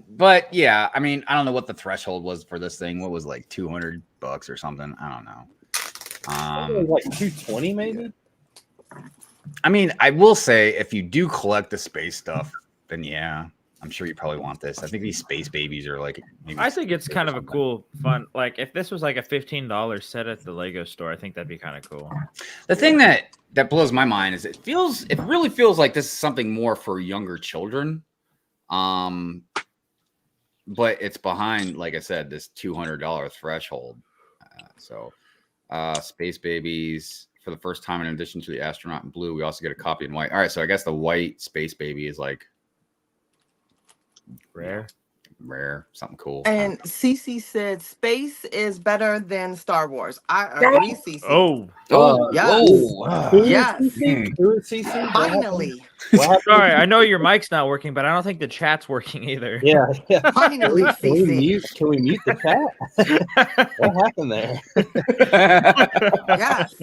But yeah, I mean, I don't know what the threshold was for this thing. What was like $200 or something? I don't know. Like 220 maybe. I mean, I will say if you do collect the space stuff, then yeah, I'm sure you probably want this. I think these space babies are like. I think it's kind of a cool, fun. Like if this was like a $15 set at the Lego store, I think that'd be kind of cool. The thing that blows my mind is it really feels like this is something more for younger children. But it's behind, like I said, this $200 threshold. Space babies for the first time, in addition to the astronaut in blue, we also get a copy in white. All right, so I guess the white space baby is like rare, something cool. And Cece said space is better than Star Wars. I agree, Cece. Yes. CC? Finally. Sorry, I know your mic's not working, but I don't think the chat's working either. Yeah. Finally, CC. Can we mute the chat? What happened there? Yes.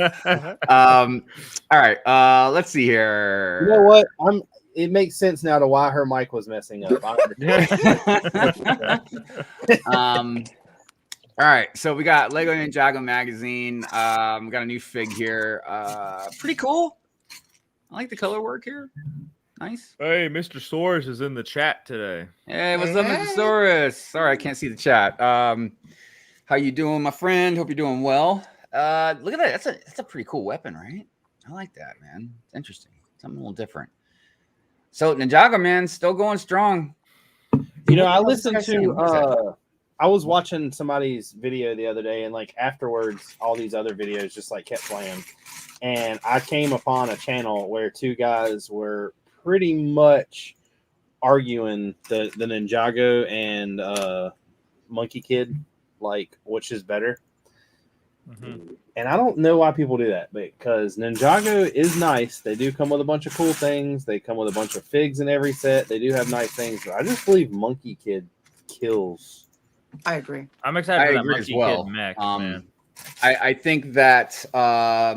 All right. Let's see here. You know what? It makes sense now to why her mic was messing up. All right, so we got Lego Ninjago magazine. We got a new fig here. Pretty cool. I like the color work here. Nice. Hey, Mr. Soares is in the chat today. Hey, what's up, Mr. Soares? Sorry, I can't see the chat. How you doing, my friend? Hope you're doing well. Look at that. That's a pretty cool weapon, right? I like that, man. It's interesting. Something a little different. So Ninjago, man, still going strong. I listened to I was watching somebody's video the other day, and like afterwards, all these other videos just like kept playing. And I came upon a channel where two guys were pretty much arguing the Ninjago and Monkey Kid, like which is better. Mm-hmm. And I don't know why people do that, because Ninjago is nice. They do come with a bunch of cool things. They come with a bunch of figs in every set. They do have nice things, but I just believe Monkey Kid kills. I agree. I'm excited for that agree Monkey as well. Kid mech, man. I think that I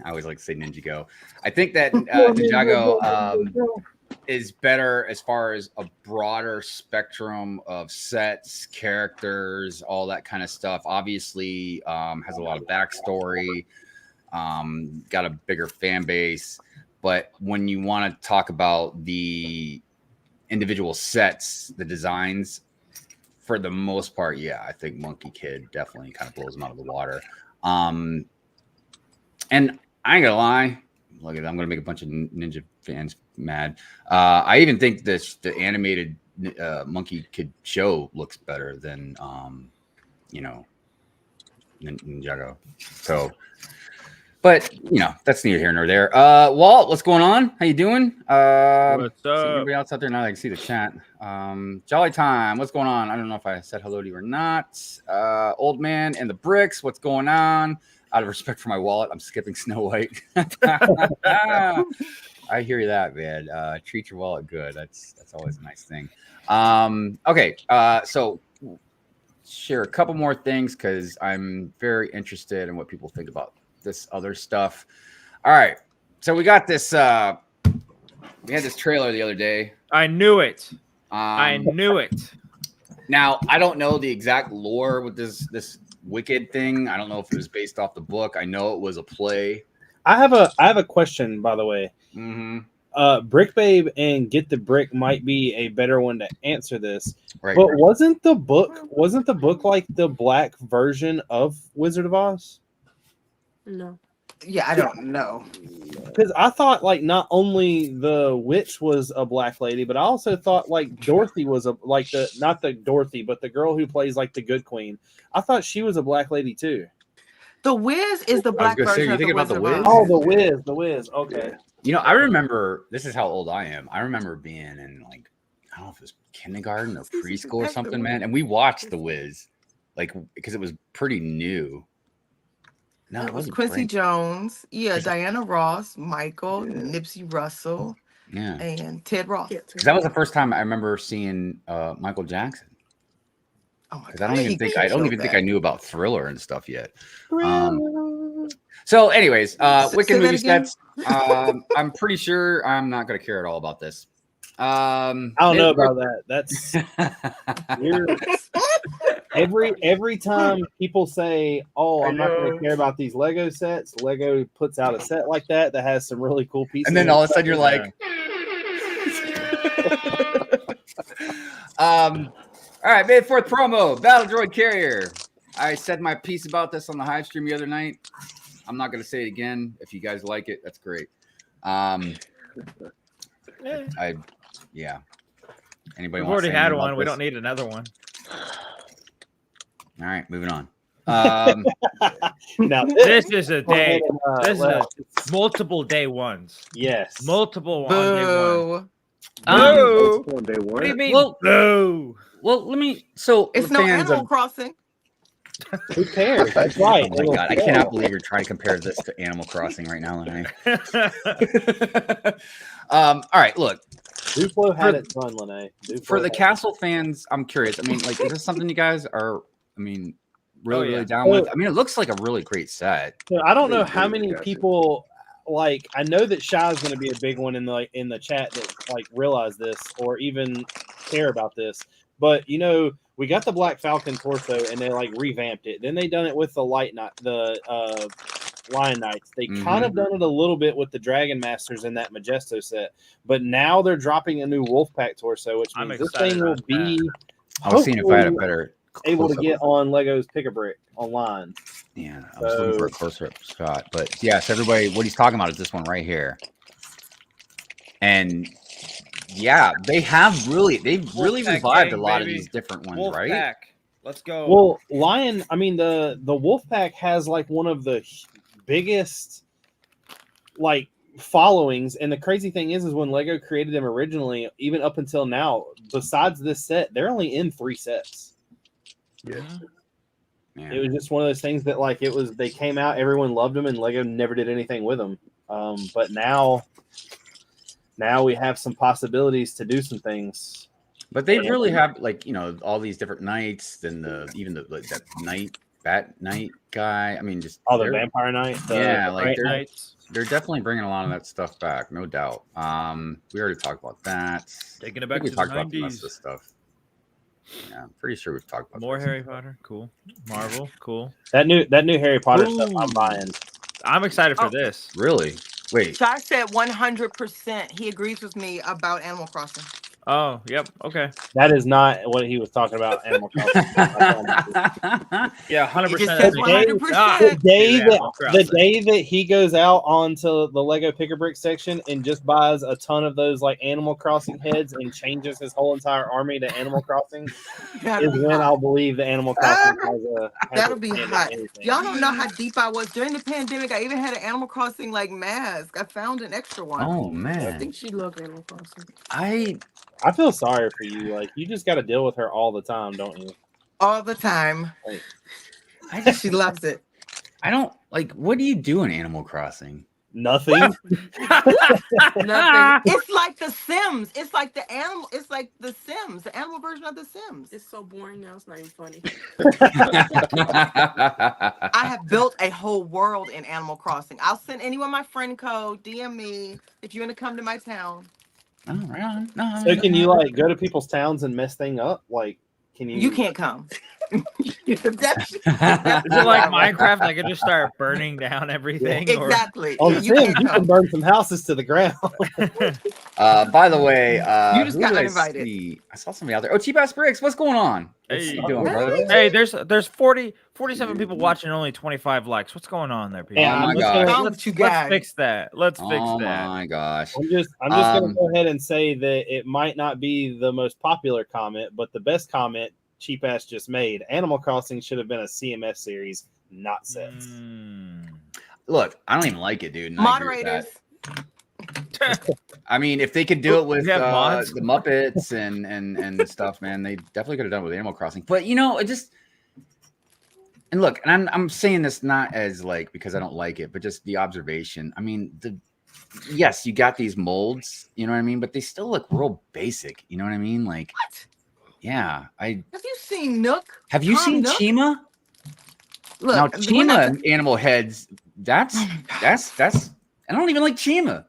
always like to say Ninjago. I think that Ninjago is better as far as a broader spectrum of sets, characters, all that kind of stuff. Obviously, has a lot of backstory, got a bigger fan base. But when you want to talk about the individual sets, the designs, for the most part, yeah, I think Monkey Kid definitely kind of blows them out of the water. And I ain't gonna lie, look at that, I'm gonna make a bunch of Ninja fans mad. I even think the animated Monkey Kid show looks better than Ninjago. So, but that's neither here nor there. Walt, what's going on? How you doing? What's up? Everybody else out there now, I can see the chat. Jolly time, what's going on? I don't know if I said hello to you or not. Old man and the bricks, what's going on? Out of respect for my wallet, I'm skipping Snow White. I hear that, man. Treat your wallet good. That's always a nice thing. Okay, so share a couple more things because I'm very interested in what people think about this other stuff. All right, so we got this. We had this trailer the other day. I knew it. I knew it. Now I don't know the exact lore with this Wicked thing. I don't know if it was based off the book. I know it was a play. I have a question, by the way. Brick Babe and Get the Brick might be a better one to answer this. Right. But wasn't the book like the black version of Wizard of Oz? No. Yeah, I don't know. Because I thought like not only the witch was a black lady, but I also thought like Dorothy was not the Dorothy, but the girl who plays like the Good Queen. I thought she was a black lady too. The Wiz is the black version of the Wizard of Oz. Oh, the Wiz. Okay. You know, I remember, this is how old I am. I remember being in like, I don't know if it was kindergarten or preschool or something, man. And we watched The Wiz, like, because it was pretty new. No, it was Quincy Jones. Yeah, Diana Ross, Michael, Nipsey Russell, and Ted Ross. Because that was the first time I remember seeing Michael Jackson. Oh my God! I don't even think I knew about Thriller and stuff yet. So, anyways, Wicked movie sets. I'm pretty sure I'm not going to care at all about this. I don't know about that. That's every time people say, "Oh, I'm not going to care about these Lego sets." Lego puts out a set like that has some really cool pieces, and then all of a sudden you're like, all right, May 4th promo, Battle Droid Carrier. I said my piece about this on the Hive stream the other night. I'm not going to say it again. If you guys like it, that's great. Yeah. Anybody? We've already had one. We don't need another one. All right, moving on. Now this is a day. This is a multiple day ones. Yes, multiple on day one. Oh, on day one. What do you mean? Well, no. Well, let me. So it's no Animal Crossing. Who cares? That's right. Oh my God, I cannot believe you're trying to compare this to Animal Crossing right now, Lenny. All right, look. Duplo had it fun, Lene. For the Castle fans, I'm curious. I mean, like, is this something you guys are? I mean, really down with? I mean, it looks like a really great set. So I don't know how many people like. I know that Shy is going to be a big one in the chat that like realize this or even care about this. But you know, we got the Black Falcon torso and they like revamped it. Then they done it with the Lion Knights. They kind of done it a little bit with the Dragon Masters in that Majesto set. But now they're dropping a new Wolfpack torso, which means this thing will be. I was seeing if I had a better able to get on Lego's Pick-a-Brick online. Yeah, I was looking for a closer up shot. But yes, everybody, what he's talking about is this one right here. And yeah, they've really revived a lot of these different ones, right? Pack. Let's go. Well, the Wolfpack has like one of the biggest like followings, and the crazy thing is when Lego created them originally, even up until now, besides this set, they're only in 3 sets. Yeah. It was just one of those things that like they came out, everyone loved them, and Lego never did anything with them. But now we have some possibilities to do some things. But they really have like, you know, all these different knights and that Bat Knight guy. I mean, just the Vampire Knight. They're definitely bringing a lot of that stuff back, no doubt. We already talked about that. Taking it back to the 90s. About the rest of the stuff. Yeah, I'm pretty sure we've talked about more Harry Potter. Cool. Marvel. Cool. That new Harry Potter stuff I'm buying. I'm excited for this. Really? Wait. Josh said 100%. He agrees with me about Animal Crossing. Oh, yep. Okay. That is not what he was talking about. Animal Crossing. Yeah, 100%. The day that he goes out onto the Lego Pick-a-Brick section and just buys a ton of those like Animal Crossing heads and changes his whole entire army to Animal Crossing is when I'll believe the Animal Crossing that'll be hot. Y'all don't know how deep I was during the pandemic. I even had an Animal Crossing like mask. I found an extra one. Oh man, I think she loved Animal Crossing. I feel sorry for you. Like you just got to deal with her all the time, don't you? All the time. She loves it. I don't like. What do you do in Animal Crossing? Nothing. Nothing. It's like The Sims. It's like the animal. It's like The Sims, the animal version of The Sims. It's so boring now. It's not even funny. I have built a whole world in Animal Crossing. I'll send anyone my friend code. DM me if you want to come to my town. Oh, right on. No, so can you like go to people's towns and mess things up? Like, can you? You can't come. Deception. Is it like Minecraft? I could just start burning down everything. Exactly. On You Sims, can't you can come. burn some houses to the ground. By the way, You just who got did I uninvited. see? I saw somebody out there. Oh, Cheap Ass Bricks, what's going on? What's Hey. you doing, Hey. brother? Hey, there's 47 people watching, and only 25 likes. What's going on there, people? Yeah, Oh my I'm gosh. gonna- Wrong Let's, with you let's guys. fix that. Let's fix Oh that. my gosh. I'm just gonna Um, go ahead and say that it might not be the most popular comment, but the best comment Cheap Ass just made. Animal Crossing should have been a CMS series, not sets. Look, I don't even like it, dude. and I agree with Moderators. that. I mean, if they could do it with We have mods? the Muppets and stuff, man, they definitely could have done it with Animal Crossing. But it just and look, and I'm saying this not as like because I don't like it, but just the observation. I mean, yes, you got these molds, you know what I mean, but they still look real basic. You know what I mean? Like, What? yeah, Have you seen Nook? have you Tom seen Nook? Chima? Look, Now we're not Chima animal heads. That's I don't even like Chima.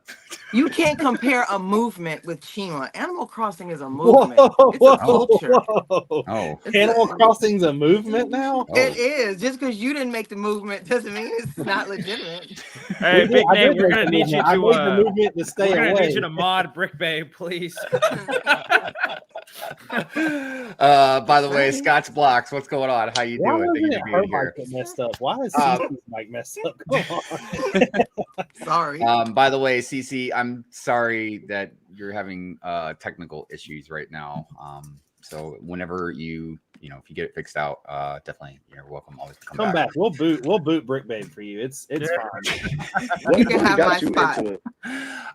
You can't compare a movement with Chima. Animal Crossing is a movement. Whoa, It's a culture. whoa. Oh, It's Animal a- Crossing's a movement now. oh. It is. Just because you didn't make the movement doesn't mean it's not legitimate. Hey, Big I Nate, did we're make gonna the need you movement. I made the to. movement to stay We're gonna away. need you to mod Brick Bay, please. By the way, Scotch Blocks, what's going on? How you Why doing? wasn't Thank you it for her being here. mic that messed up? Why is Uh, Cece's mic messed up? Come on. Sorry. By the way, Cece, I'm sorry that you're having technical issues right now. So whenever if you get it fixed out, definitely you're welcome always to Come back. We'll boot Brick Babe for you. It's fine. You can have my got you spot. into it.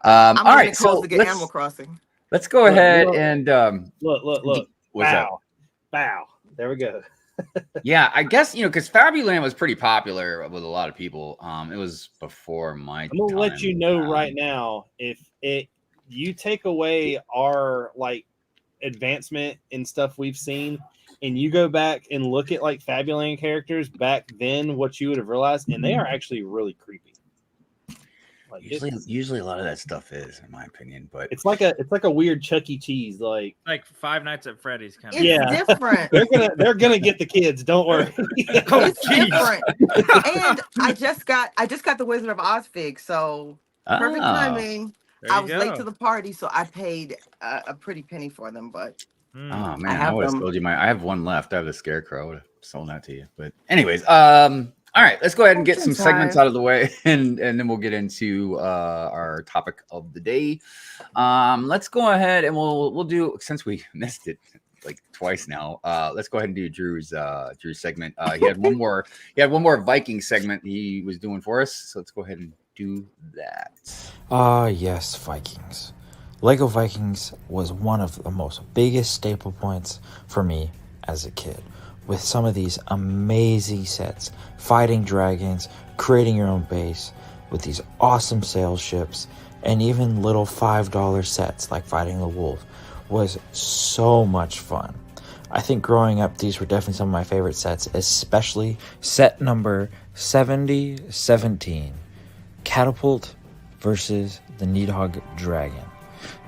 I'm All going right, to close so to get Animal Crossing. let's go Look, ahead look. and Look. what's up? Bow. There we go. Yeah, I guess because Fabuland was pretty popular with a lot of people. It was before my. I'm gonna let you know right now if you take away our like advancement in stuff we've seen, and you go back and look at like Fabuland characters back then, what you would have realized, and they are actually really creepy. Like Usually a lot of that stuff is, in my opinion, but it's like a weird Chuck E. Cheese. Like Five Nights at Freddy's kind It's of. Yeah. different. they're gonna get the kids. Don't worry. It's different. And I just got the Wizard of Oz fig, so perfect Ah. timing. There I you was go. late to the party, so I paid a pretty penny for them. But Oh Mm. man, I have would have them. sold you I have one left. I have the Scarecrow. I would have sold that to you. But anyways, all right, let's go ahead and get some segments out of the way, and then we'll get into our topic of the day. Let's go ahead and we'll do, since we missed it like twice now. Let's go ahead and do Drew's segment. He had one more Viking segment he was doing for us. So let's go ahead and do that. Yes, Vikings. Lego Vikings was one of the most biggest staple points for me as a kid. With some of these amazing sets, fighting dragons, creating your own base, with these awesome sail ships, and even little $5 sets like Fighting the Wolf was so much fun. I think growing up, these were definitely some of my favorite sets, especially set number 7017, Catapult versus the Nidhogg Dragon.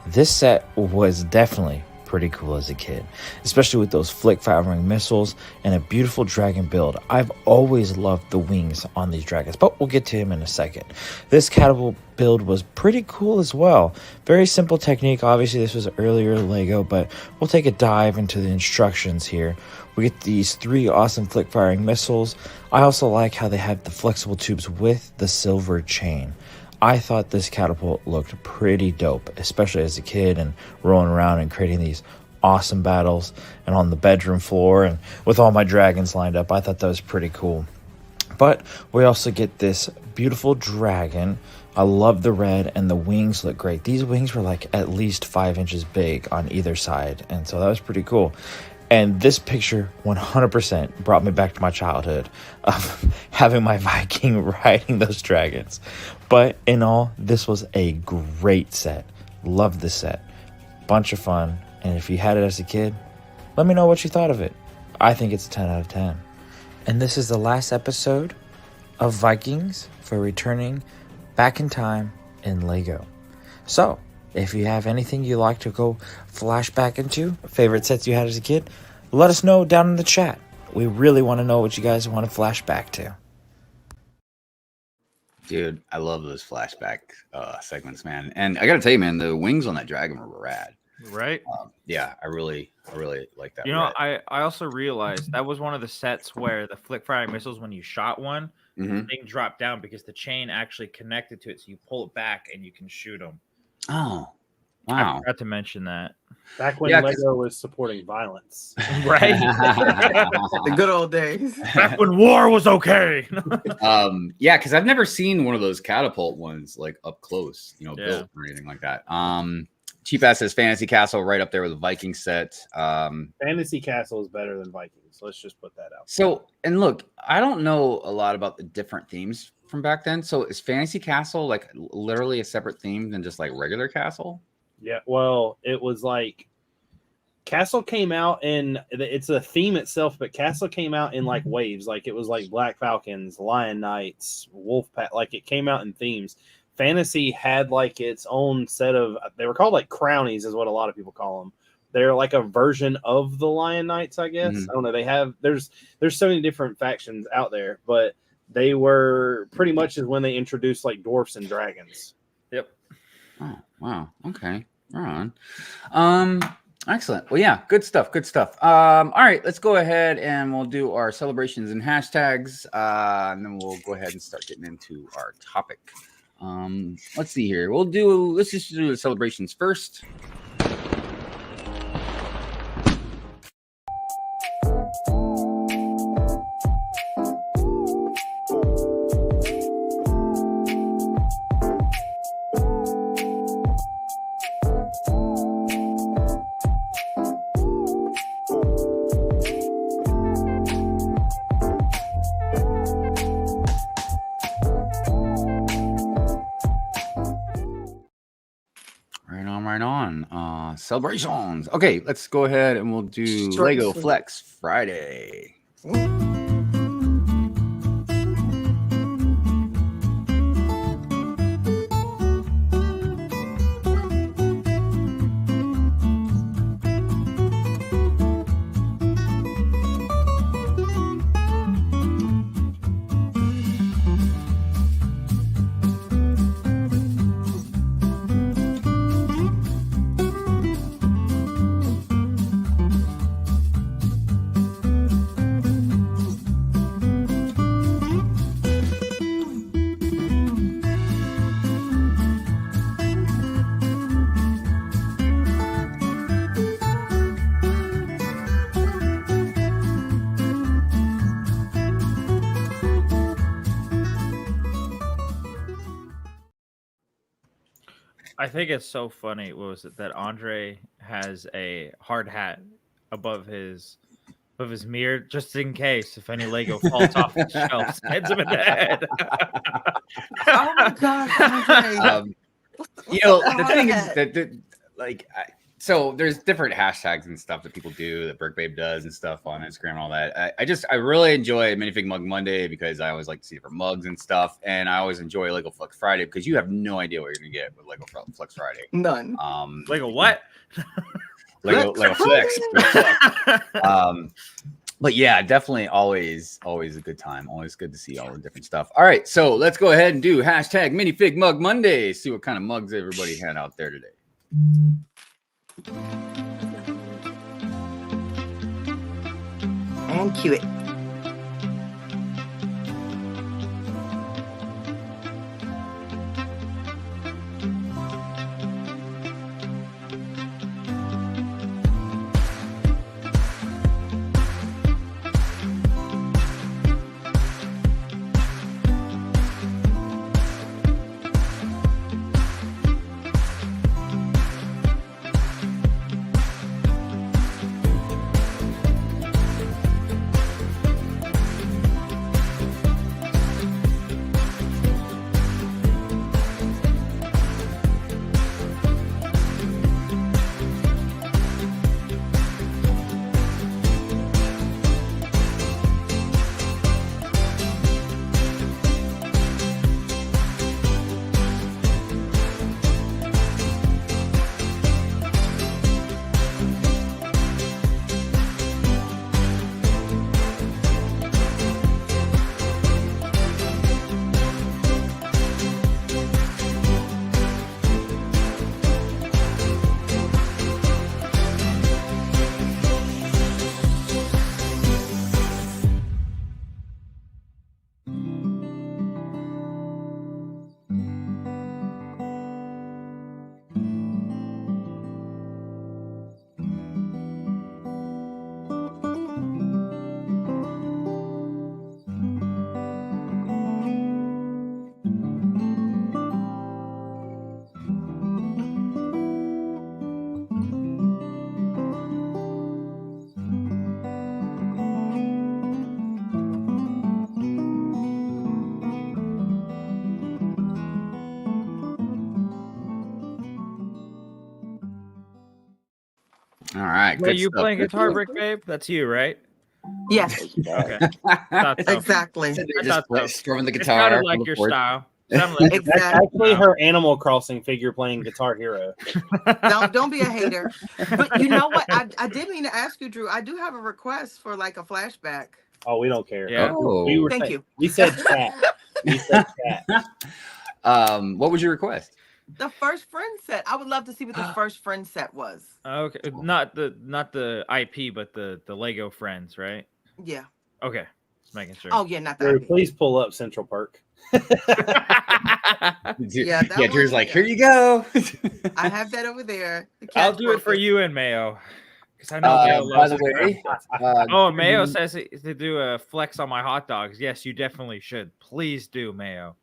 This set was definitely pretty cool as a kid, especially with those flick firing missiles and a beautiful dragon build. I've always loved the wings on these dragons, but we'll get to him in a second. This catapult build was pretty cool as well. Very simple technique. Obviously this was earlier Lego, but we'll take a dive into the instructions here. We get these 3 awesome flick firing missiles. I also like how they have the flexible tubes with the silver chain. I thought this catapult looked pretty dope, especially as a kid and rolling around and creating these awesome battles and on the bedroom floor and with all my dragons lined up. I thought that was pretty cool. But we also get this beautiful dragon. I love the red and the wings look great. These wings were like at least 5 inches big on either side, and so that was pretty cool. And this picture 100% brought me back to my childhood of having my Viking riding those dragons. But in all, this was a great set. Loved the set. Bunch of fun. And if you had it as a kid, let me know what you thought of it. I think it's a 10 out of 10. And this is the last episode of Vikings for returning back in time in Lego. So, if you have anything you'd like to go flash back into, favorite sets you had as a kid, let us know down in the chat. We really want to know what you guys want to flash back to. Dude, I love those flashback segments, man. And I gotta tell you, man, the wings on that dragon were rad. Right? Yeah, I really like that. You know, red. I also realized that was one of the sets where the flick firing missiles, when you shot one, the thing dropped down because the chain actually connected to it. So you pull it back and you can shoot them. Oh, I wow. forgot to mention that. Back when Yeah, Lego was supporting violence. Right? The good old days. Back when war was okay. Yeah, because I've never seen one of those catapult ones like up close, you know, Yeah. built or anything like that. Cheap ass says Fantasy Castle right up there with the Viking set. Fantasy Castle is better than Vikings. Let's just put that out. So, and look, I don't know a lot about the different themes from back then. So, is Fantasy Castle like literally a separate theme than just like regular Castle? Yeah, well, it was like Castle came out and it's a theme itself, but Castle came out in like waves. Like it was like Black Falcons, Lion Knights, Wolf Pack. Like it came out in themes. Fantasy had like its own set of, they were called like crownies is what a lot of people call them. They're like a version of the Lion Knights, I guess. I don't know. They have, there's so many different factions out there, but they were pretty much as when they introduced like dwarfs and dragons. Yep. Oh, wow. Okay. Right on. Excellent. Well, yeah, good stuff. Good stuff. All right, let's go ahead and we'll do our celebrations and hashtags. And then we'll go ahead and start getting into our topic. Let's see here. Let's just do the celebrations first. Right on. Celebrations. Okay, let's go ahead and we'll do Short and Lego sweet. Flex Friday. I think it's so funny. What was it that Andre has a hard hat above his mirror just in case if any Lego falls off the shelves, hits him in the head. Oh my God, Andre. You know, the thing is that so there's different hashtags and stuff that people do that Brick Babe does and stuff on Instagram and all that. I really enjoy Minifig Mug Monday because I always like to see different mugs and stuff, and I always enjoy Lego Flex Friday because you have no idea what you're gonna get with Lego Flex Friday. None. Lego what? Lego Flex. But yeah, definitely always a good time. Always good to see all the different stuff. All right, so let's go ahead and do hashtag Minifig Mug Monday. See what kind of mugs everybody had out there today. And cue it. Wait, you stuff. playing guitar, Brick Babe? That's you, right? Yes, Okay. Thought so. exactly. Sitting I there just thought so. strumming the It guitar. sounded like on the your porch. style. Sounded like That's Exactly. actually her Animal Crossing figure playing Guitar Hero. Don't be a hater. But you know what? I did mean to ask you, Drew. I do have a request for like a flashback. Oh, we don't care. Yeah. Oh. We were Thank saying- you. We said cat. We said cat. What was your request? The first friend set. I would love to see what the first friend set was. Okay, not the IP, but the Lego Friends, right? Yeah. Okay, just making sure. Oh yeah, not Drew, that. please pull up Central Park. Yeah, that Drew's one, like, yeah. here you go. I have that over there. The I'll cat's do it for broken. you and Mayo, because I know Mayo By loves the his way, friends. Oh, and Mayo says to do a flex on my hot dogs. Yes, you definitely should. Please do, Mayo.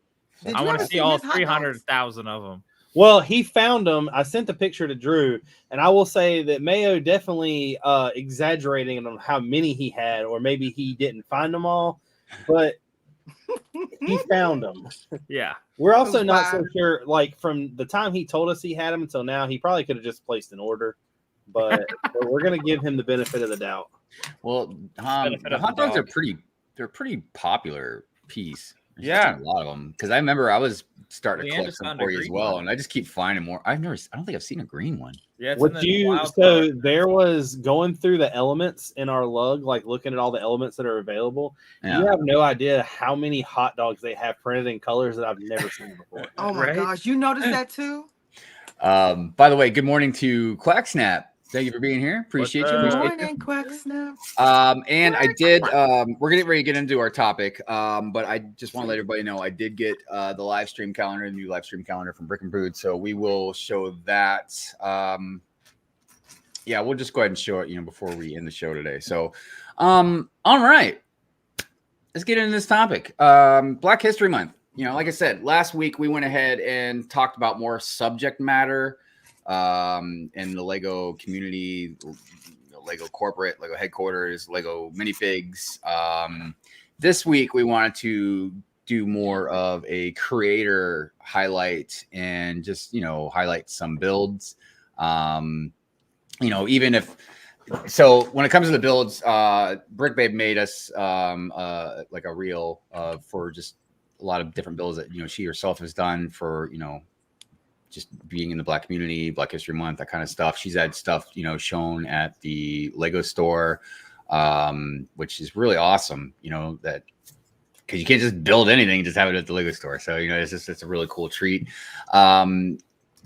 Did I you want ever to see see all his hot dogs? 300,000 of them. Well, he found them. I sent the picture to Drew, and I will say that Mayo definitely exaggerating on how many he had, or maybe he didn't find them all, but he found them. Yeah. We're also not Wow. so sure, like from the time he told us he had them until now, he probably could have just placed an order, but we're going to give him the benefit of the doubt. well, Benefit the of hot the dogs are dog. they're a pretty popular piece. There's Yeah. just a lot of them because I remember I was starting to Leanne collect just some found a for you as green well, one. and I just keep finding more. I don't think I've seen a green one. Yeah. It's in Would the you? wild So card. there was going through the elements in our lug, like looking at all the elements that are available. Yeah. You have no idea how many hot dogs they have printed in colors that I've never seen before. Oh my Right? gosh, you noticed that too? By the way, good morning to Quacksnap. Thank you for being here. Appreciate What's you. up? Good Appreciate you. morning, Quack Snap. And I did. We're getting ready to get into our topic. But I just want to let everybody know I did get the live stream calendar, the new live stream calendar from Brick and Brood. So we will show that. Yeah, we'll just go ahead and show it, before we end the show today. So, all right, let's get into this topic. Black History Month. Like I said, last week we went ahead and talked about more subject matter in the Lego community, Lego corporate, Lego headquarters, Lego minifigs. This week we wanted to do more of a creator highlight and just highlight some builds. Even if so, when it comes to the builds, Brick Babe made us like a reel for just a lot of different builds that she herself has done for just being in the Black community, Black History Month, that kind of stuff. She's had stuff shown at the Lego store, which is really awesome. That because you can't just build anything, just have it at the Lego store. So it's a really cool treat.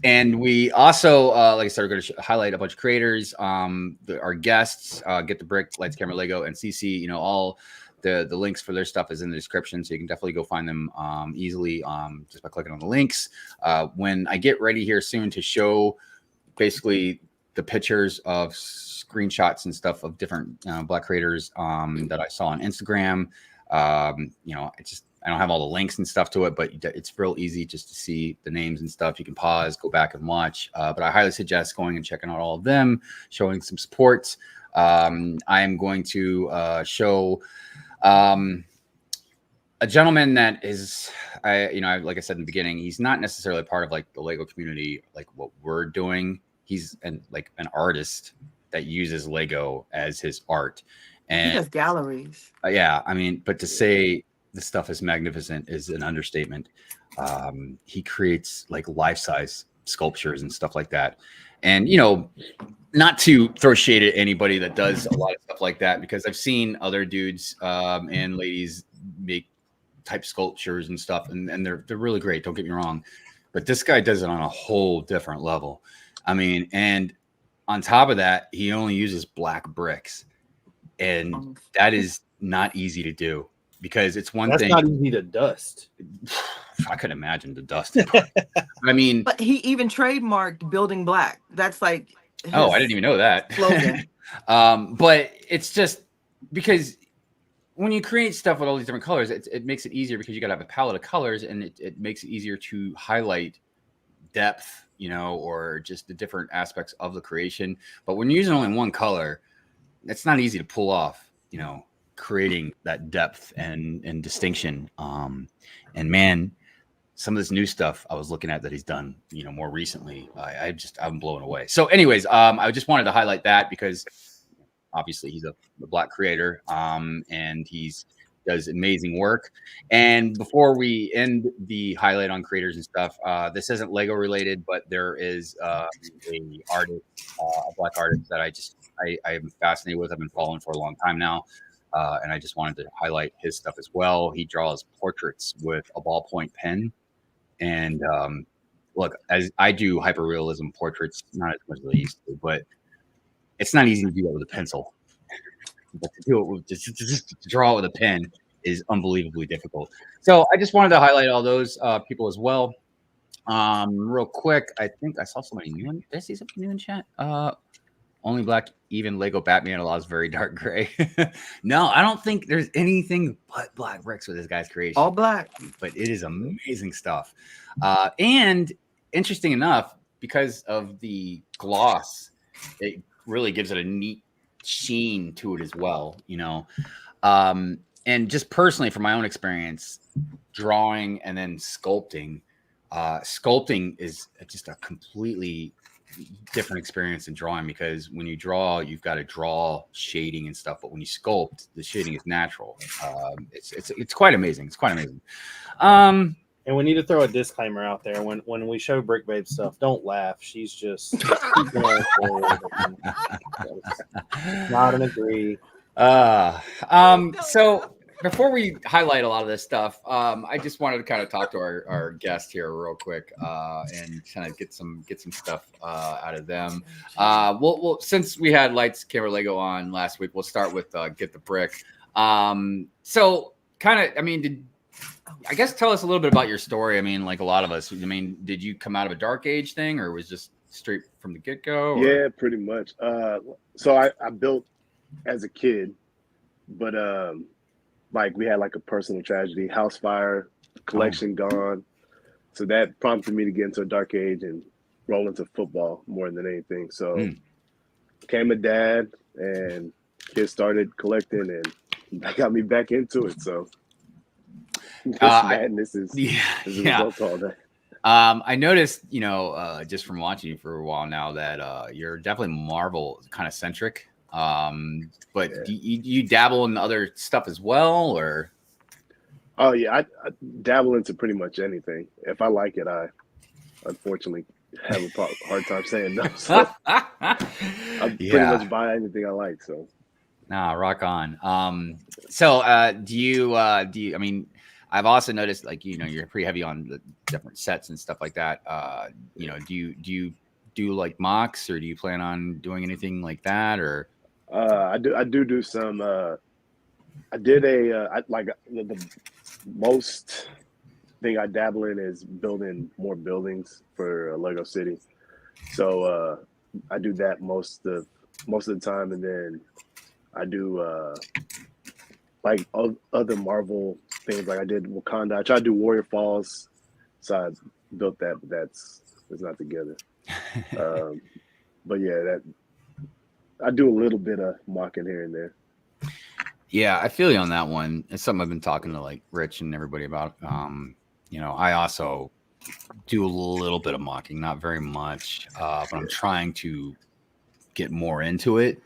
And we also, like I said, we're going to highlight a bunch of creators, our guests, Get the Brick, Lights, Camera, Lego, and CC. All the links for their stuff is in the description, so you can definitely go find them easily just by clicking on the links. When I get ready here soon to show basically the pictures of screenshots and stuff of different Black creators that I saw on Instagram, I don't have all the links and stuff to it, but it's real easy just to see the names and stuff. You can pause, go back and watch. But I highly suggest going and checking out all of them, showing some support. I am going to show a gentleman that is, like I said in the beginning, he's not necessarily part of like the Lego community, like what we're doing. He's an artist that uses Lego as his art. And He does galleries. yeah, but to say this stuff is magnificent is an understatement. He creates like life-size sculptures and stuff like that. And, not to throw shade at anybody that does a lot of stuff like that, because I've seen other dudes and ladies make type sculptures and stuff, and they're really great. Don't get me wrong. But this guy does it on a whole different level. And on top of that, he only uses black bricks. And that is not easy to do. Because it's one That's thing. not easy to dust. I could imagine the dust. But he even trademarked building black. That's like I didn't even know that. slogan. But it's just because when you create stuff with all these different colors, it makes it easier because you got to have a palette of colors, and it makes it easier to highlight depth, or just the different aspects of the creation. But when you're using only one color, it's not easy to pull off, creating that depth and distinction. And man, some of this new stuff I was looking at that he's done, more recently, I'm blown away. So anyways, I just wanted to highlight that because obviously he's a Black creator, and he's does amazing work. And before we end the highlight on creators and stuff, this isn't Lego related, but there is a artist, a Black artist that I am fascinated with. I've been following for a long time now. And I just wanted to highlight his stuff as well. He draws portraits with a ballpoint pen. And look, as I do hyperrealism portraits, not as much as I used to, but it's not easy to do that with a pencil. But to do it with just to draw it with a pen is unbelievably difficult. So I just wanted to highlight all those people as well. Real quick, I think I saw somebody new. Did I see something new in chat? Only Black, even Lego Batman allows very dark gray. No, I don't think there's anything but black bricks with this guy's creation. All black. But it is amazing stuff. And interesting enough, because of the gloss, it really gives it a neat sheen to it as well, and just personally from my own experience drawing and then sculpting is just a completely different experience than drawing, because when you draw you've got to draw shading and stuff, but when you sculpt the shading is natural. It's quite amazing. And we need to throw a disclaimer out there. When we show Brick Babe stuff, don't laugh. She's just going forward. Not an agree. So before we highlight a lot of this stuff, I just wanted to kind of talk to our guest here real quick, and kind of get some stuff out of them. We'll since we had Lights Camera Lego on last week, we'll start with Get the Brick. So kind of, I guess tell us a little bit about your story. Like a lot of us, did you come out of a dark age thing, or was just straight from the get-go? Yeah, pretty much. So I built as a kid, but we had like a personal tragedy, house fire, collection gone. So that prompted me to get into a dark age and roll into football more than anything. So became a dad, and kids started collecting, and that got me back into it. So this madness is a result of all that. I noticed, just from watching you for a while now, that you're definitely Marvel kind of centric. But do you dabble in other stuff as well, or? Oh yeah, I dabble into pretty much anything. If I like it, I unfortunately have a hard time saying no. So I pretty much buy anything I like. So. Nah, rock on. So do you? I've also noticed, you're pretty heavy on the different sets and stuff like that. Do you do like mocks, or do you plan on doing anything like that, or? I do some. I did the most thing I dabble in is building more buildings for Lego City. So I do that most of the time, and then I do other Marvel things. Like I did Wakanda. I tried to do Warrior Falls, so I built that, but it's not together. But yeah, I do a little bit of mocking here and there. Yeah, I feel you on that one. It's something I've been talking to Rich and everybody about. I also do a little bit of mocking, not very much, but I'm trying to get more into it.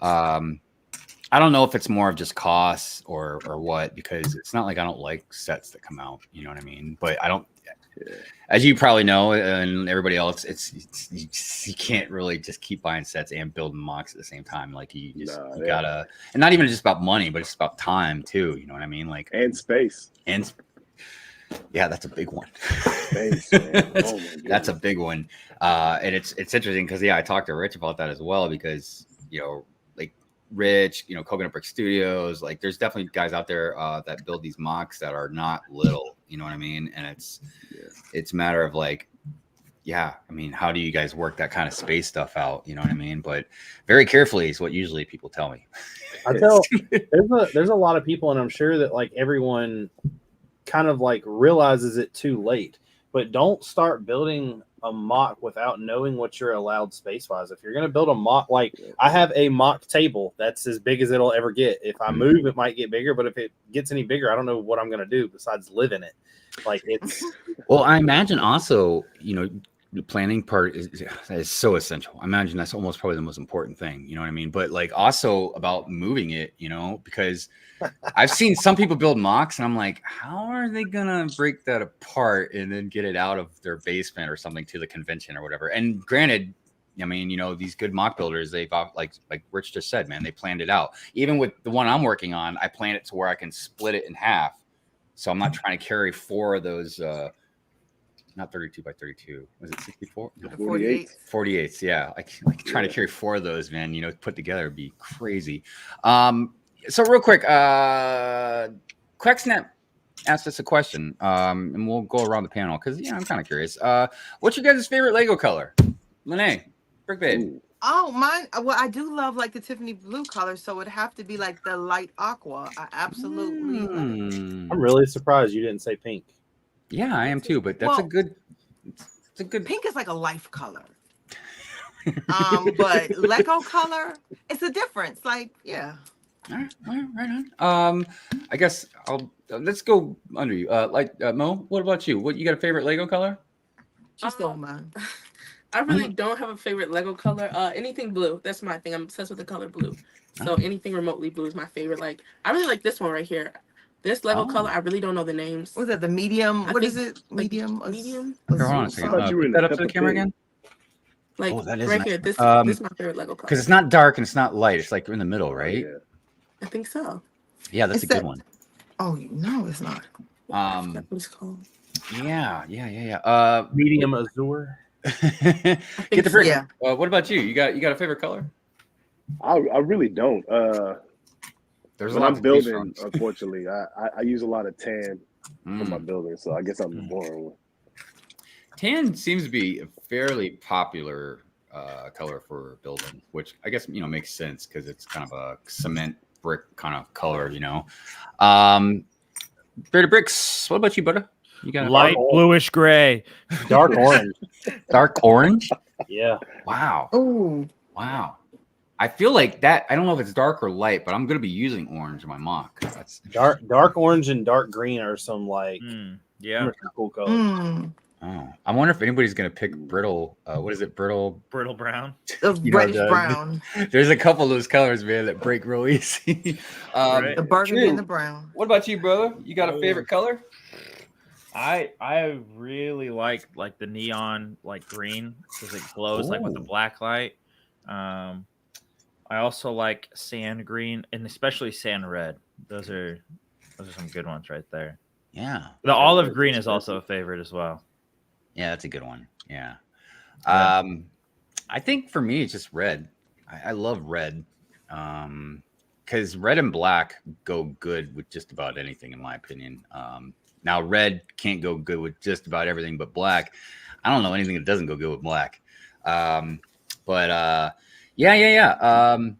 I don't know if it's more of just costs or what, because it's not like I don't like sets that come out. You know what I mean? But I don't. As you probably know, and everybody else, you can't really just keep buying sets and building mocks at the same time. You gotta, and not even just about money, but it's about time too. You know what I mean? And space. And yeah, that's a big one. Space, man. Oh my God. That's a big one. And it's interesting because I talked to Rich about that as well, because Rich, Coconut Brick Studios, there's definitely guys out there that build these mocks that are not little, you know what I mean? And it's a matter of how do you guys work that kind of space stuff out? You know what I mean? But very carefully is what usually people tell me. There's a lot of people, and I'm sure that everyone kind of realizes it too late. but don't start building a mock without knowing what you're allowed space wise. If you're going to build a mock, like I have a mock table that's as big as it'll ever get. If I move, it might get bigger, but if it gets any bigger, I don't know what I'm going to do besides live in it. Like it's well, I imagine also, the planning part is so essential. I imagine that's almost probably the most important thing. You know what I mean? But like also about moving it, because I've seen some people build mocks and I'm like, how are they gonna break that apart and then get it out of their basement or something to the convention or whatever? And granted, I mean, these good mock builders, they've like Rich just said, man, they planned it out. Even with the one I'm working on, I planned it to where I can split it in half. So I'm not trying to carry 4 of those not 32 by 32. Was it 64? No, 48. 48s, yeah. Like trying to carry 4 of those, man, put together would be crazy. So real quick, Quexnet asked us a question, and we'll go around the panel because I'm kind of curious. What's your guys' favorite Lego color? Lene, Brick Babe. Oh, mine. Well, I do love like the Tiffany blue color, so it'd have to be like the light aqua. I absolutely love it. I'm really surprised you didn't say pink. Yeah, I am too, but that's a good. It's a good. Pink is like a life color. But Lego color, it's a difference. Like, yeah. All right on. I guess let's go under you. Mo, what about you? What you got a favorite Lego color? She stole mine. I really don't have a favorite Lego color. Anything blue. That's my thing. I'm obsessed with the color blue. So anything remotely blue is my favorite. Like, I really like this one right here. This Lego color, I really don't know the names. Was that the medium? What is it? Medium? Medium? Hold on a second. Put that up to the camera again. Like, that is right nice. here. This is my favorite Lego color. Because it's not dark and it's not light. It's like in the middle, right? I think so. Yeah, that's a good one. Oh, no, it's not. What it's called. Yeah. Medium azure. Get the brick. Yeah. What about you? You got a favorite color? I really don't. There's when a lot I'm to choose building, from. unfortunately, I use a lot of tan for my building, so I guess I'm the boring one. Tan seems to be a fairly popular color for building, which I guess makes sense because it's kind of a cement brick kind of color. Bearded Brix. What about you, Butter? You got light bluish gray, dark orange. Dark orange. Yeah. Wow. Oh. Wow. I feel like that. I don't know if it's dark or light, but I'm gonna be using orange in my mock. That's dark orange and dark green are some like cool colors. Oh, I wonder if anybody's gonna pick brittle. What is it? Brittle brown. Reddish brown. There's a couple of those colors, man, that break real easy. The burgundy and the brown. What about you, brother? You got a favorite color? I really like the neon like green because it glows like with the black light. I also like sand green and especially sand red. Those are some good ones right there. Yeah. The olive green is also a favorite as well. Yeah, that's a good one. Yeah. I think for me it's just red. I love red. Because red and black go good with just about anything, in my opinion. Now red can't go good with just about everything but black. I don't know anything that doesn't go good with black. Yeah.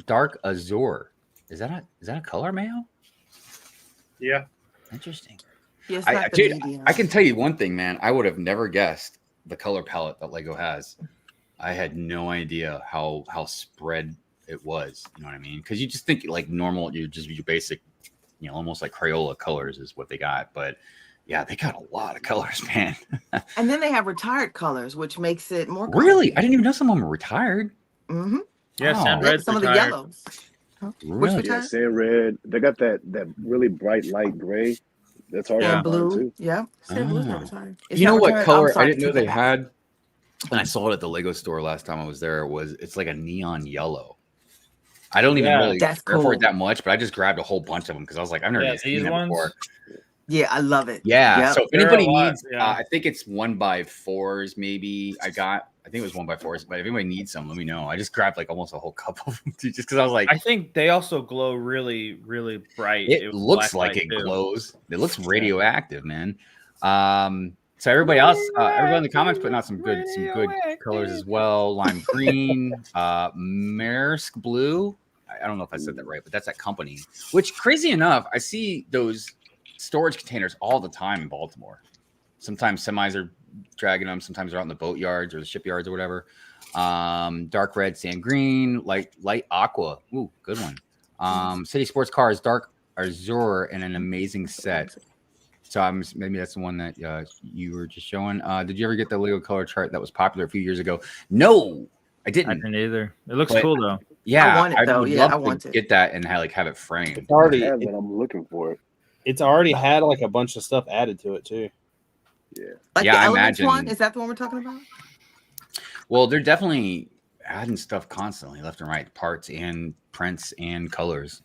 Dark azure. Is that a color, Mayo? Yeah. Interesting. Yes, I can tell you one thing, man. I would have never guessed the color palette that Lego has. I had no idea how spread it was. You know what I mean? Because you just think like normal, your basic, almost like Crayola colors is what they got. But yeah, they got a lot of colors, man. And then they have retired colors, which makes it more Really? I didn't even know some of them were retired. Mm-hmm. Yeah, sand red's some retired. of the yellows. Really? Yeah, sand red. They got that really bright light gray. That's hard And to blue. find too. Yeah. Sand blue's not retired. It's You know not what retired. color I'm sorry, I didn't know take they that back. had? And I saw it at the Lego store last time I was there. It's like a neon yellow. I don't even really care that's for cool. it that much, but I just grabbed a whole bunch of them because I was like, I've never even seen these that ones. before. Yeah, I love it. Yeah. Yep. So if There are anybody a lot, needs, yeah. I think it's 1x4s. Maybe I think it was 1x4s. But if anybody needs some, let me know. I just grabbed like almost a whole couple of them just because I was like, I think they also glow really, really bright. it with looks black like light, it too. glows. It looks radioactive, man. So everybody else, everybody in the comments putting out some good colors as well. Lime green, Maersk blue. I don't know if I said that right, but that's that company. Which, crazy enough, I see those storage containers all the time in Baltimore. Sometimes semis are dragging them. Sometimes they're out in the boat yards or the shipyards or whatever. Dark red, sand green, light aqua. Ooh, good one. City sports cars, dark azure, and an amazing set. So maybe that's the one that you were just showing. Did you ever get the Lego color chart that was popular a few years ago? No, I didn't. I didn't either. It looks cool though. Yeah, I want it though. would Yeah, love I want to it. get that and have it framed. It's already, I have it. I'm looking for it. it's already had like a bunch of stuff added to it too. Yeah. Like Yeah, the I Elements imagine. one? Is that the one we're talking about? Well, they're definitely adding stuff constantly, left and right, parts and prints and colors.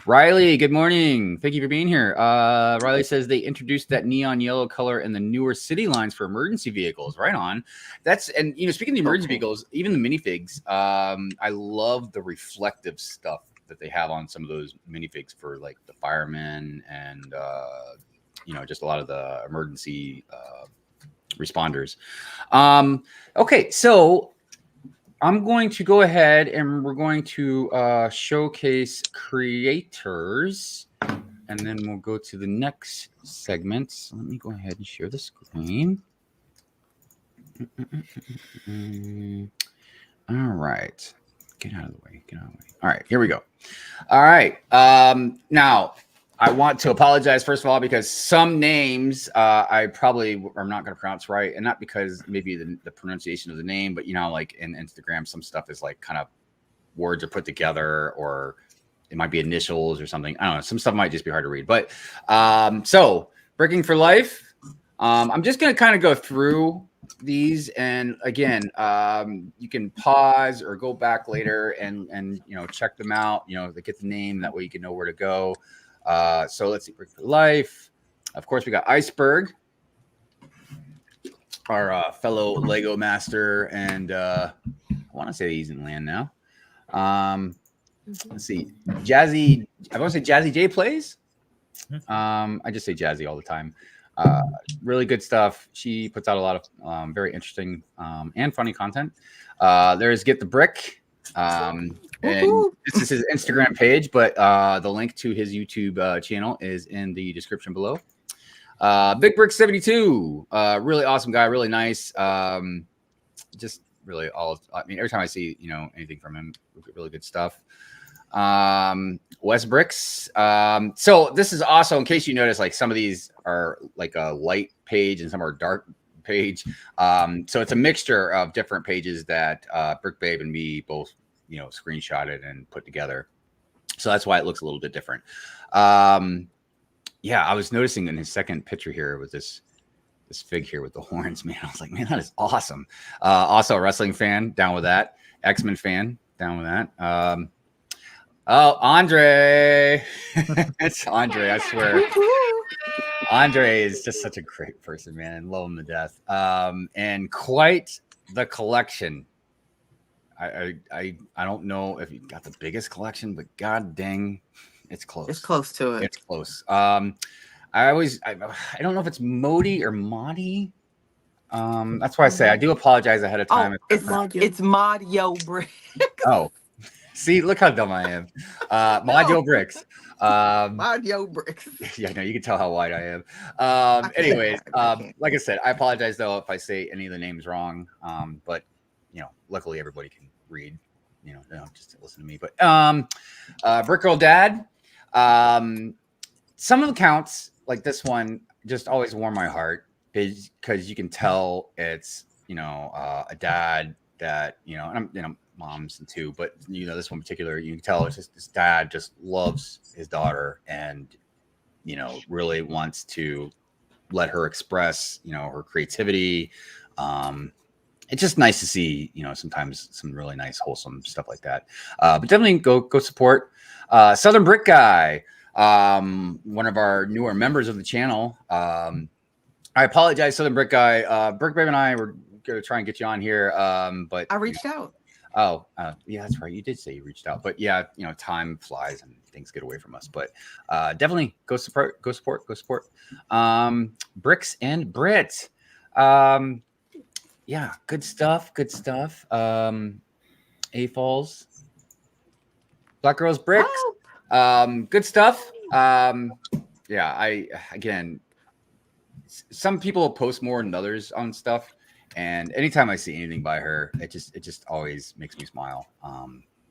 Riley, good morning. Thank you for being here. Riley says they introduced that neon yellow color in the newer city lines for emergency vehicles. Right on. And speaking of the emergency vehicles, even the minifigs, I love the reflective stuff that they have on some of those minifigs for like the firemen and just a lot of the emergency responders. Okay, so I'm going to go ahead and we're going to showcase creators, and then we'll go to the next segment. So let me go ahead and share the screen. All right. Get out of the way. All right, here we go. All right. Now, I want to apologize, first of all, because some names I probably am not going to pronounce right. And not because maybe the pronunciation of the name, but, like in Instagram, some stuff is like kind of words are put together, or it might be initials or something. I don't know. Some stuff might just be hard to read. But so Bricking for Life, I'm just going to kind of go through these. And again, you can pause or go back later and check them out, to get the name. That way you can know where to go. So let's see, Brick for Life. Of course, we got Iceberg, our fellow Lego master, and I want to say he's in land now. Let's see, Jazzy. I want to say Jazzy J Plays. I just say Jazzy all the time. Really good stuff. She puts out a lot of very interesting and funny content. There's Get the Brick. And this is his Instagram page, but the link to his YouTube channel is in the description below. Big Brick 72, really awesome guy, really nice. Just really every time I see anything from him, really good stuff. Wes Bricks. So this is also, in case you notice, like some of these are like a light page and some are dark page. So it's a mixture of different pages that Brick Babe and me both screenshotted and put together. So that's why it looks a little bit different. Yeah, I was noticing in his second picture here with this fig here with the horns, man. I was like, man, that is awesome. Also a wrestling fan, down with that. X-Men fan, down with that. Oh, Andre. It's Andre, I swear. Andre is just such a great person, man, and love him to death. And quite the collection. I don't know if you got the biggest collection, but god dang, it's close. It's close to it. It's close. I don't know if it's Modi or Modi. That's why I say I do apologize ahead of time. It's Madio Bricks. Oh, see, look how dumb I am. Madio Bricks. Madio Bricks. Yeah, no, you can tell how wide I am. Anyways, like I said, I apologize though if I say any of the names wrong. But luckily everybody can read. They don't just listen to me. But Brick Girl Dad. Some of the accounts like this one just always warm my heart because you can tell it's a dad that and I'm moms and too, but this one in particular, you can tell it's just this dad just loves his daughter and really wants to let her express her creativity. It's just nice to see sometimes some really nice wholesome stuff like that. But definitely go support Southern Brick Guy, one of our newer members of the channel. I apologize, Southern Brick Guy. Brick Babe and I were going to try and get you on here, but I reached out. Oh, yeah, that's right. You did say you reached out, but yeah, time flies and things get away from us. But definitely go support. Bricks and Brit. Yeah, good stuff. A Falls, Black Girls Bricks. Good stuff. Yeah, some people post more than others on stuff, and anytime I see anything by her, it just always makes me smile.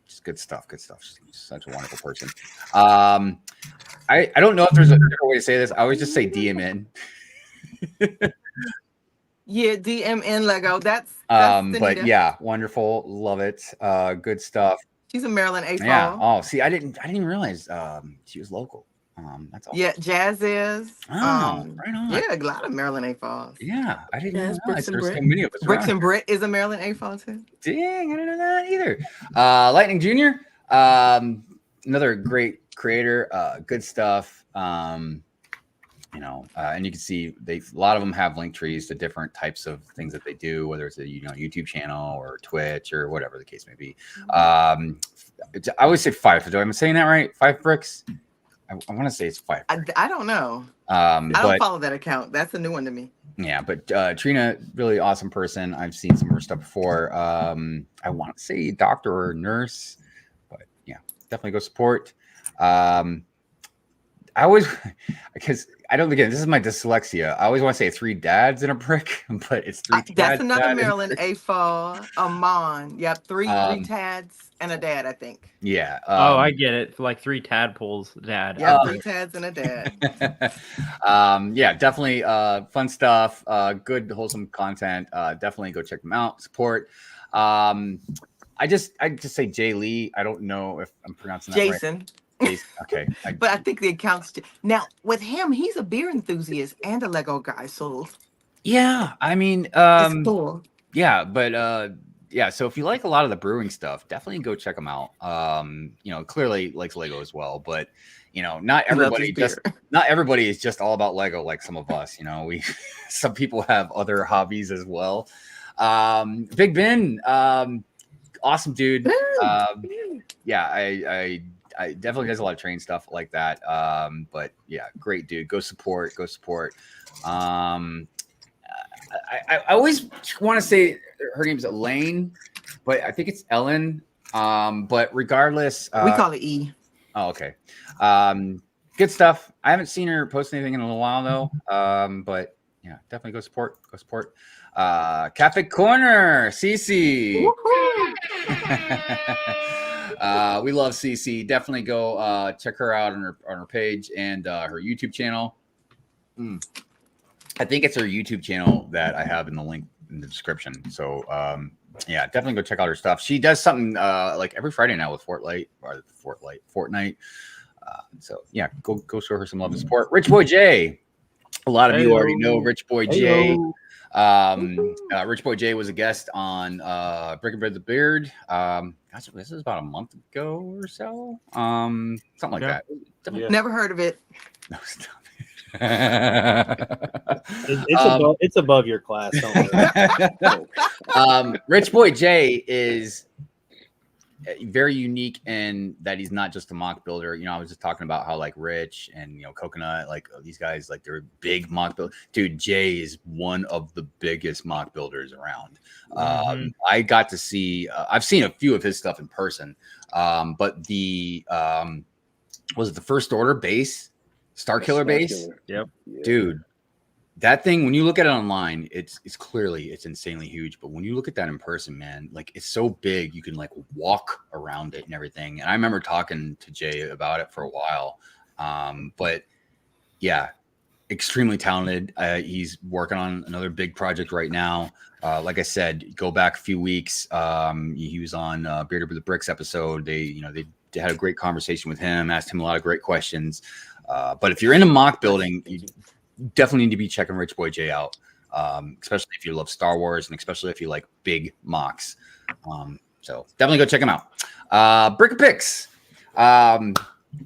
Just good stuff. She's such a wonderful person. I don't know if there's a different way to say this. I always just say DM in. Yeah, DMN Lego. That's but Danita. yeah, wonderful. Love it. Good stuff. She's a Maryland A. Yeah. Oh, see, I didn't even realize she was local. That's all. Yeah, Jazz is. Oh, right on. Yeah, a lot of Maryland A falls. Yeah, I didn't Yes, realize Bricks and there's so Brick. many of us. Bricks around. and Brick is a Maryland A fall too. Dang, I didn't know that either. Lightning Jr. Another great creator. Good stuff. You know, and you can see a lot of them have link trees to different types of things that they do, whether it's a YouTube channel or Twitch or whatever the case may be. I always say five. Do I'm saying that right? 5 bricks. I want to say it's 5. I don't know. I don't follow that account. That's a new one to me. Yeah, but Trina, really awesome person. I've seen some of her stuff before. I want to say doctor or nurse, but yeah, definitely go support. I always, because I don't, again, this is my dyslexia. I always want to say 3 dads in a brick, but it's 3 dads. That's another Maryland A fall. Amon. Yep, 3 tads and a dad, I think. Yeah. Oh, I get it. Like 3 tadpoles, dad. Yeah, 3 tads and a dad. Yeah, definitely fun stuff. Good, wholesome content. Definitely go check them out. Support. I just say Jay Lee. I don't know if I'm pronouncing that Jason. right. Okay. But I think the accounts now with him, he's a beer enthusiast and a Lego guy. So yeah, I mean, it's cool. yeah, but yeah, so if you like a lot of the brewing stuff, definitely go check them out. You know, clearly likes Lego as well, but you know, not everybody is just all about Lego like some of us. You know, some people have other hobbies as well. Big Ben, awesome dude. Yeah, I definitely does a lot of train stuff like that. But yeah, great dude. Go support. I always want to say her name's Elaine, but I think it's Ellen. But regardless, We call it E. Oh, okay. Good stuff. I haven't seen her post anything in a little while though. But yeah, definitely go support. Cafe Corner, Cece. We love Cece. Definitely go check her out on her page and her YouTube channel. I think it's her YouTube channel that I have in the link in the description. So yeah, definitely go check out her stuff. She does something like every Friday now with Fortnite. So yeah, go show her some love and support. Rich Boy J. A lot of you already know Rich Boy J. Rich Boy J was a guest on Brick the Beard. Gosh, this is about a month ago or so. Something like that. Yeah. Never heard of it. No, stop. It's above your class. Don't worry. Rich Boy J is very unique in that he's not just a mock builder. You know, I was just talking about how like Rich and Coconut, like these guys, like they're big mock build. Dude, Jay is one of the biggest mock builders around. I got to see. I've seen a few of his stuff in person, but the was it the First Order base, Star Killer base? Yep, dude. That thing, when you look at it online, it's insanely huge. But when you look at that in person, man, like it's so big, you can like walk around it and everything. And I remember talking to Jay about it for a while. But yeah, extremely talented. He's working on another big project right now. Like I said, go back a few weeks. He was on Bearded Brix episode. They had a great conversation with him, asked him a lot of great questions. But if you're into mock building, you definitely need to be checking Rich Boy J out, especially if you love Star Wars and especially if you like big mocks. So definitely go check him out. Brick Brix.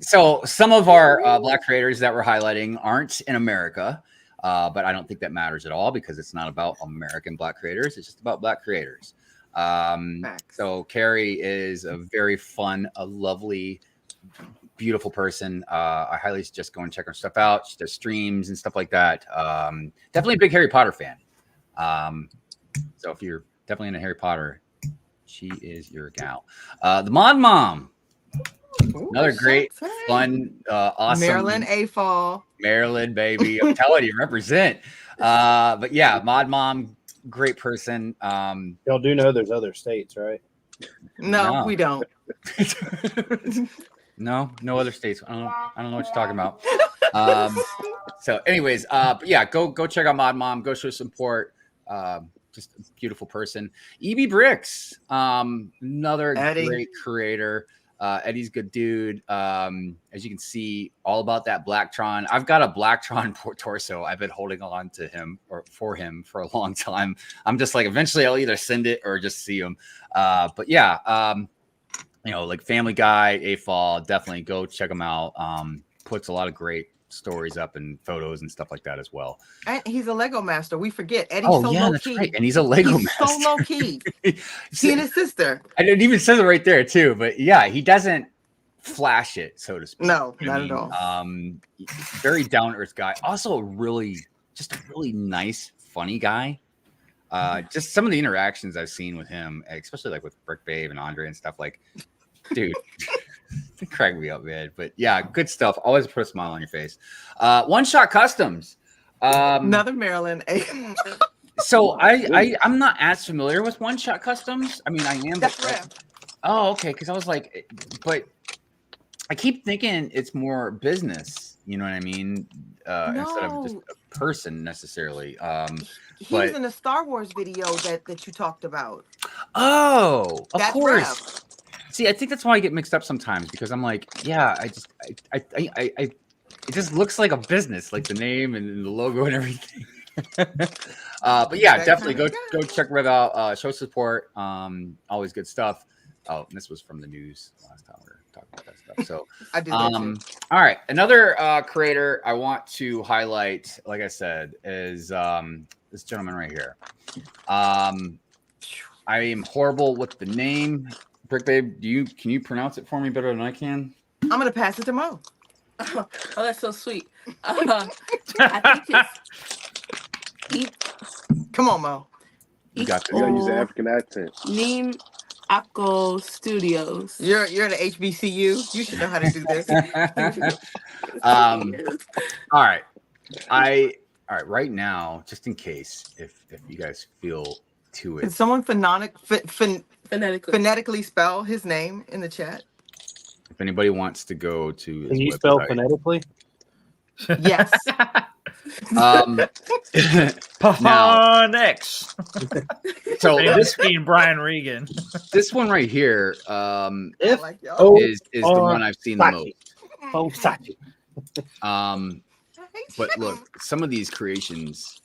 So some of our Black creators that we're highlighting aren't in America, but I don't think that matters at all because it's not about American Black creators. It's just about Black creators. So Carrie is a very fun, a lovely, beautiful person. I highly suggest going and check her stuff out. She does streams and stuff like that. Definitely a big Harry Potter fan. So if you're definitely into Harry Potter, she is your gal. The Mod Mom. Ooh, Another great, shots, hey. fun, awesome Maryland A Fall. Maryland, baby. I'm telling you, represent. But yeah, Mod Mom, great person. Y'all do know there's other states, right? No, we don't. No other states. I don't know what you're talking about. So anyways, but yeah, go check out Mod Mom, go show support. Just a beautiful person. Bearded Brix, another Eddie. great creator. Eddie's a good dude. As you can see, all about that Blacktron. I've got a Blacktron torso. I've been holding on to him or for him for a long time. I'm just like, eventually I'll either send it or just see him. But yeah, you know, like Family Guy, AFall, definitely go check him out. Puts a lot of great stories up and photos and stuff like that as well. And he's a Lego master. We forget Eddie's so yeah, low that's key. right. And he's a Lego He's master. so low key. He and his sister. And it even says it right there too. But yeah, he doesn't flash it, so to speak. No, not at all. Very down to earth guy. Also, just a really nice, funny guy. Just some of the interactions I've seen with him, especially like with Brick Babe and Andre and stuff. Like, dude, they crack me up, man. But yeah, good stuff. Always put a smile on your face. One Shot Customs. Another Maryland. So I'm not as familiar with One Shot Customs. I mean, I am. That's rare. Oh, okay. Because I was like, but I keep thinking it's more business. You know what I mean? Instead of just a person necessarily. He was in the Star Wars video that you talked about. Oh, of That's course. Rev. See, I think that's why I get mixed up sometimes because I'm like, yeah, it just looks like a business, like the name and the logo and everything. But yeah, definitely go check Rev out. Show support. Always good stuff. Oh, and this was from the news last time we were talking about that stuff. So I do that too. all right, another creator I want to highlight, like I said, is this gentleman right here. I am horrible with the name. Brick Babe, can you pronounce it for me better than I can? I'm gonna pass it to Mo. Oh, that's so sweet. I think it's Come on, Mo. You got You gotta use the African accent. Neem Akko Studios. You're at the HBCU. You should know how to do this. All right. All right, right now, just in case, if you guys feel to Can it. someone Phonetically. phonetically spell his name in the chat? If anybody wants to go to his Can you website. spell phonetically? Yes. Phonics. So Famous being Brian Regan. this one right here If like y'all. is the one I've seen the most. But look, some of these creations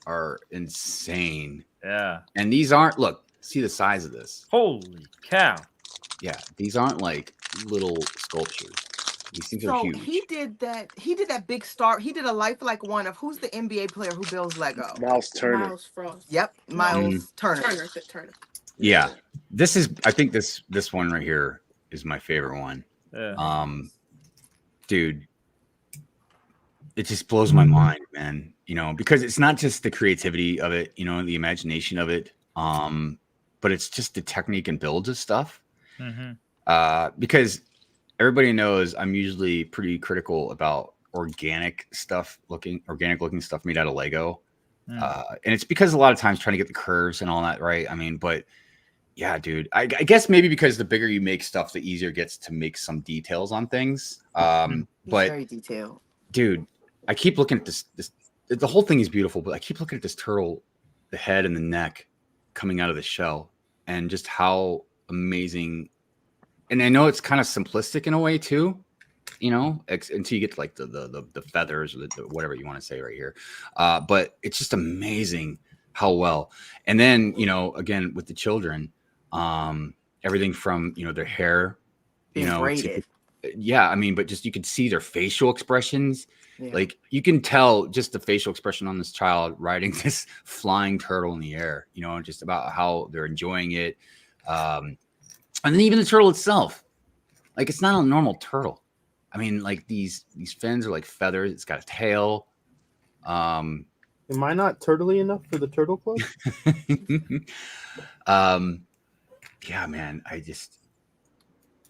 are insane. Yeah. And these aren't, look, see the size of this. Holy cow. Yeah, these aren't like little sculptures. These things are So huge. he did that big star. He did a lifelike one of who's the NBA player who builds Lego. Miles Turner. Miles Frost. Yep, Miles Turner. Turner. Yeah, I think this one right here is my favorite one. Yeah. Dude, it just blows my mind, man. You know, because it's not just the creativity of it, you know, the imagination of it, but it's just the technique and builds of stuff. Mm-hmm. Because everybody knows I'm usually pretty critical about organic looking stuff made out of Lego. And it's because a lot of times trying to get the curves and all that, right? I mean, but yeah, dude, I guess maybe because the bigger you make stuff, the easier it gets to make some details on things. He's But very detailed. dude, I keep looking at this, the whole thing is beautiful, but I keep looking at this turtle, the head and the neck coming out of the shell, and just how amazing. And I know it's kind of simplistic in a way too, you know, until you get to like the feathers or the whatever you want to say right here. But it's just amazing how well. And then, you know, again, with the children, everything from, you know, their hair, you know, yeah, I mean, but just you could see their facial expressions. Yeah. Like you can tell just the facial expression on this child riding this flying turtle in the air, you know, just about how they're enjoying it. And then even the turtle itself, like it's not a normal turtle. I mean, like these fins are like feathers. It's got a tail. Am I not turtly enough for the Turtle Club? Yeah, man.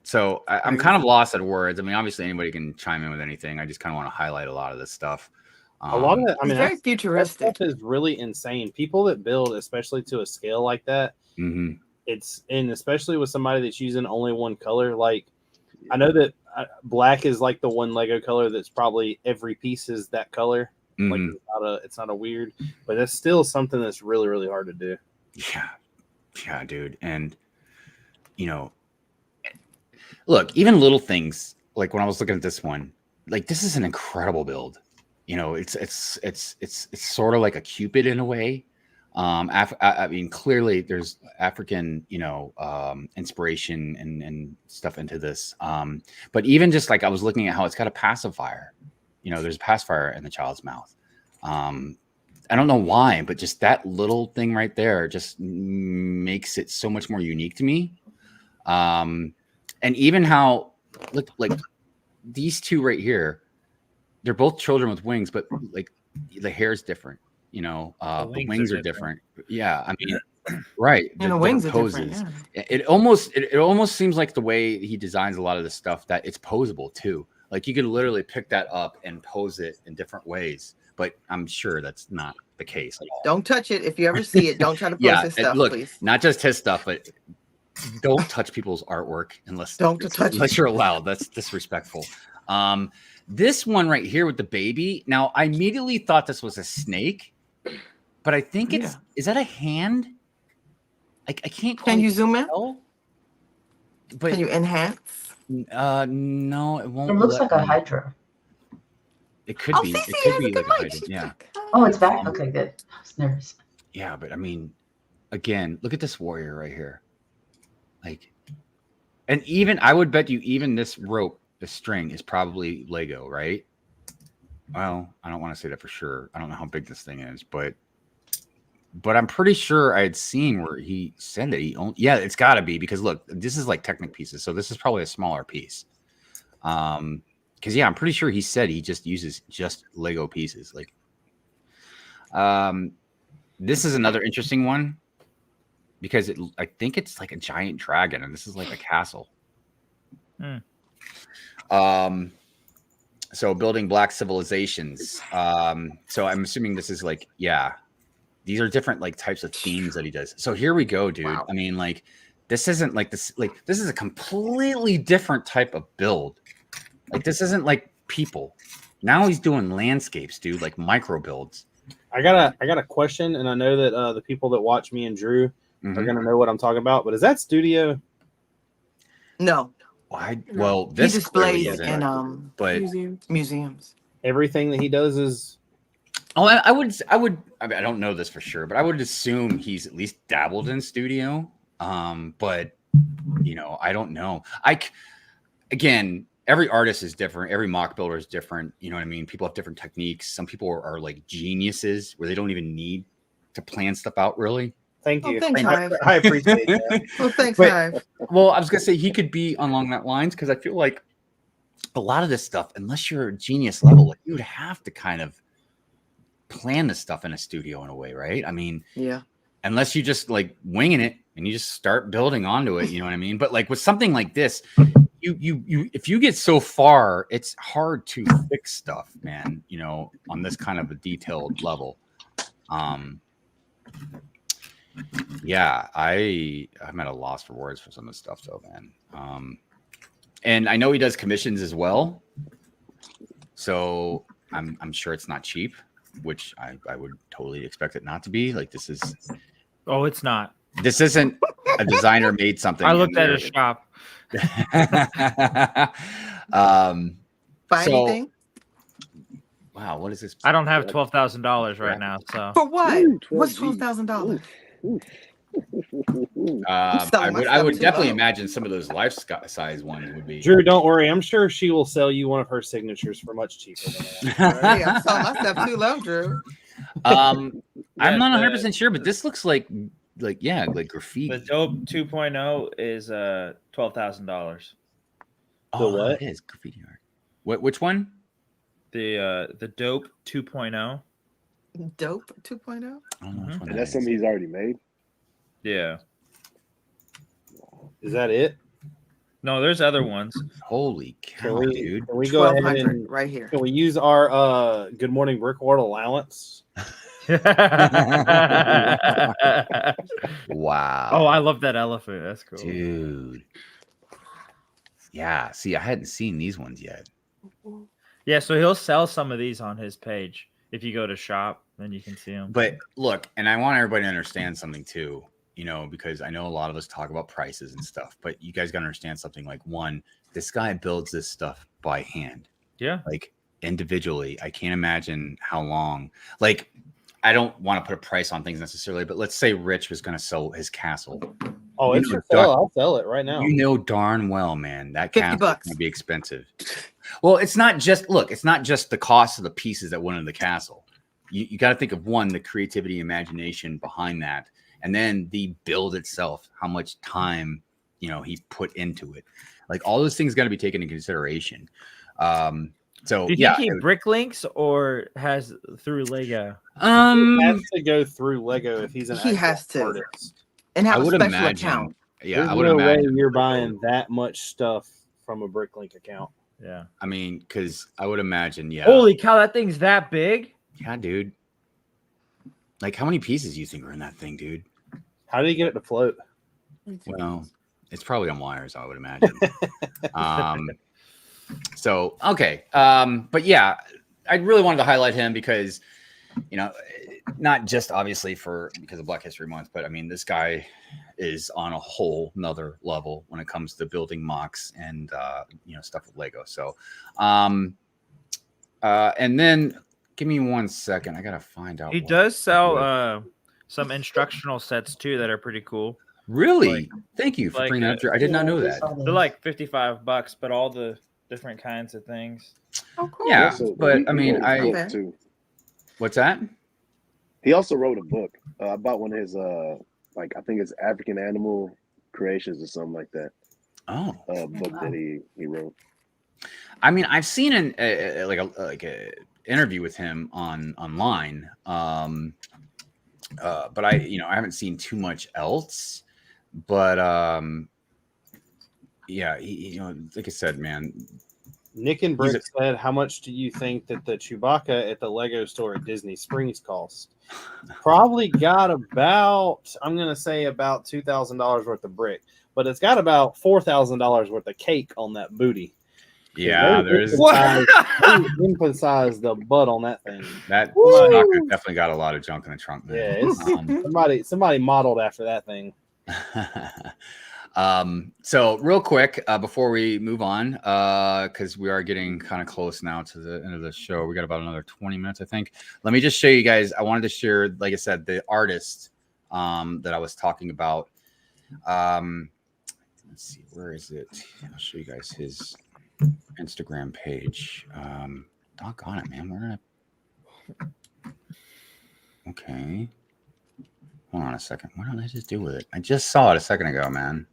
So I'm kind of lost at words. I mean, obviously anybody can chime in with anything. I just kind of want to highlight a lot of this stuff. A lot of it, I mean, It's very that futuristic. stuff is really insane. People that build, especially to a scale like that, Mhm. and especially with somebody that's using only one color. Like, I know that black is like the one Lego color that's probably every piece is that color. Like, Mhm. it's not a weird, but that's still something that's really, really hard to do. Yeah, dude. And you know, look, even little things like when I was looking at this one, like this is an incredible build. You know, it's sort of like a Cupid in a way. I mean, clearly there's African, inspiration and stuff into this. But even just like I was looking at how it's got a pacifier. You know, there's a pacifier in the child's mouth. I don't know why, but just that little thing right there just makes it so much more unique to me. And even how look like these two right here, they're both children with wings, but like the hair is different. The wings are different. Yeah, I mean, right. And the wings are different. Yeah. It almost seems like the way he designs a lot of this stuff that it's posable too. Like you could literally pick that up and pose it in different ways. But I'm sure that's not the case at all. Don't touch it. If you ever see it, don't try to post his stuff, look, please. not just his stuff, but don't touch people's artwork unless you're allowed. That's disrespectful. This one right here with the baby. Now, I immediately thought this was a snake, but I think is that a hand? I can't. Can you zoom in? But can you enhance? No, it won't. It looks like a hydra. It could be. It could be like a hydra. Yeah. Oh, it's back. Okay, good. I was nervous. Yeah, but I mean, again, look at this warrior right here. Like, and even I would bet you even this rope, the string is probably Lego, right? Well, I don't want to say that for sure. I don't know how big this thing is, but I'm pretty sure I had seen where he said that he owned. Yeah, it's got to be because look, this is like Technic pieces, so this is probably a smaller piece. Because I'm pretty sure he said he just uses just Lego pieces. Like, this is another interesting one because I think it's like a giant dragon, and this is like a castle. So building black civilizations. So I'm assuming this is like, these are different like types of themes that he does. So here we go, dude. Wow. I mean, like, this isn't like this. Like, this is a completely different type of build. Like, this isn't like people. Now he's doing landscapes, dude. Like micro builds. I got a question, and I know that the people that watch me and Drew are gonna know what I'm talking about. But is that studio? No. Well, this he displays in museums. Everything that he does is. Oh, I would. I mean, I don't know this for sure, but I would assume he's at least dabbled in studio. But I don't know. Again, every artist is different. Every mock builder is different. You know what I mean? People have different techniques. Some people are like geniuses where they don't even need to plan stuff out really. Thank you. Thanks, Hive. I appreciate that. Well, thanks, Hive. Well, I was gonna say he could be along that lines because I feel like a lot of this stuff, unless you're a genius level, like you would have to kind of plan this stuff in a studio in a way, right? I mean, yeah. Unless you just like winging it and you just start building onto it, you know what I mean? But like with something like this, you if you get so far, it's hard to fix stuff, man. On this kind of a detailed level. Yeah, I'm at a loss for words for some of this stuff, though, man. And I know he does commissions as well, so I'm sure it's not cheap, which I would totally expect it not to be. Like this is. Oh, it's not. This isn't a designer made something. I looked at his shop. Buy anything? Wow, what is this? I don't have $12,000 right now. So for what? What's $12,000? I would definitely imagine some of those life size ones would be. Drew, don't worry. I'm sure she will sell you one of her signatures for much cheaper than that. Hey, I saw my stuff too low, Drew. I'm not 100% sure, but this looks like graffiti. The Dope 2.0 is $12,000. Oh, the what? It is graffiti art. Which one? The Dope 2.0. Dope 2.0? I don't know which one and that's something he's already made. Yeah. Is that it? No, there's other ones. Holy cow, dude! Can we go ahead 1,200 and right here. can we use our Good Morning Brickward allowance? Wow. Oh, I love that elephant. That's cool. Dude. Yeah. See, I hadn't seen these ones yet. Yeah, so he'll sell some of these on his page. If you go to shop, then you can see them. But look, and I want everybody to understand something too, because I know a lot of us talk about prices and stuff, but you guys got to understand something. Like, one, this guy builds this stuff by hand. Yeah. Like, individually. I can't imagine how long. Like, I don't want to put a price on things necessarily, but let's say Rich was going to sell his castle. Oh, it's for sale. I'll sell it right now. You know darn well, man, that $50 castle is going to be expensive. Well, it's not just the cost of the pieces that went into the castle. You got to think of, one, the creativity, imagination behind that, and then the build itself, how much time he put into it. Like, all those things got to be taken into consideration. So do you think he brick links or has through Lego? He has to go through Lego if he's an He has to. artist. And have I a would special imagine. account. Yeah, There's I would no way imagine you're buying that much stuff from a Bricklink account. Yeah. I mean, because I would imagine, yeah. Holy cow, that thing's that big? Yeah, dude. Like, how many pieces do you think are in that thing, dude? How do you get it to float? Well, it's probably on wires, I would imagine. So, okay. But yeah, I really wanted to highlight him because, not just obviously because of Black History Month, but I mean, this guy is on a whole nother level when it comes to building mocks and, stuff with Lego. So, and then give me 1 second. I got to find out. He does sell some instructional sets too that are pretty cool. Really? Thank you for bringing that up. I did not know that. They're like $55, but all the different kinds of things. Oh, cool. Yeah, Also, but he I mean, wrote a book, too. What's that? He also wrote a book. I bought one of his, I think it's African Animal Creations or something like that. Oh, book that he wrote. I mean, I've seen an interview with him online, but I haven't seen too much else. But yeah, he, like I said, man. Nick and Brick said, how much do you think that the Chewbacca at the Lego store at Disney Springs cost? Probably got about, I'm going to say about $2,000 worth of brick, but it's got about $4,000 worth of cake on that booty. Yeah, there's emphasize the butt on that thing. That Chewbacca definitely got a lot of junk in the trunk, man. Yeah, it's, somebody modeled after that thing. So real quick, before we move on, because we are getting kind of close now to the end of the show, we got about another 20 minutes, I think. Let me just show you guys. I wanted to share, like I said, the artist that I was talking about. Let's see, where is it? I'll show you guys his Instagram page. Doggone it, man. Where did I? Okay. Hold on a second. What did I just do with it? I just saw it a second ago, man.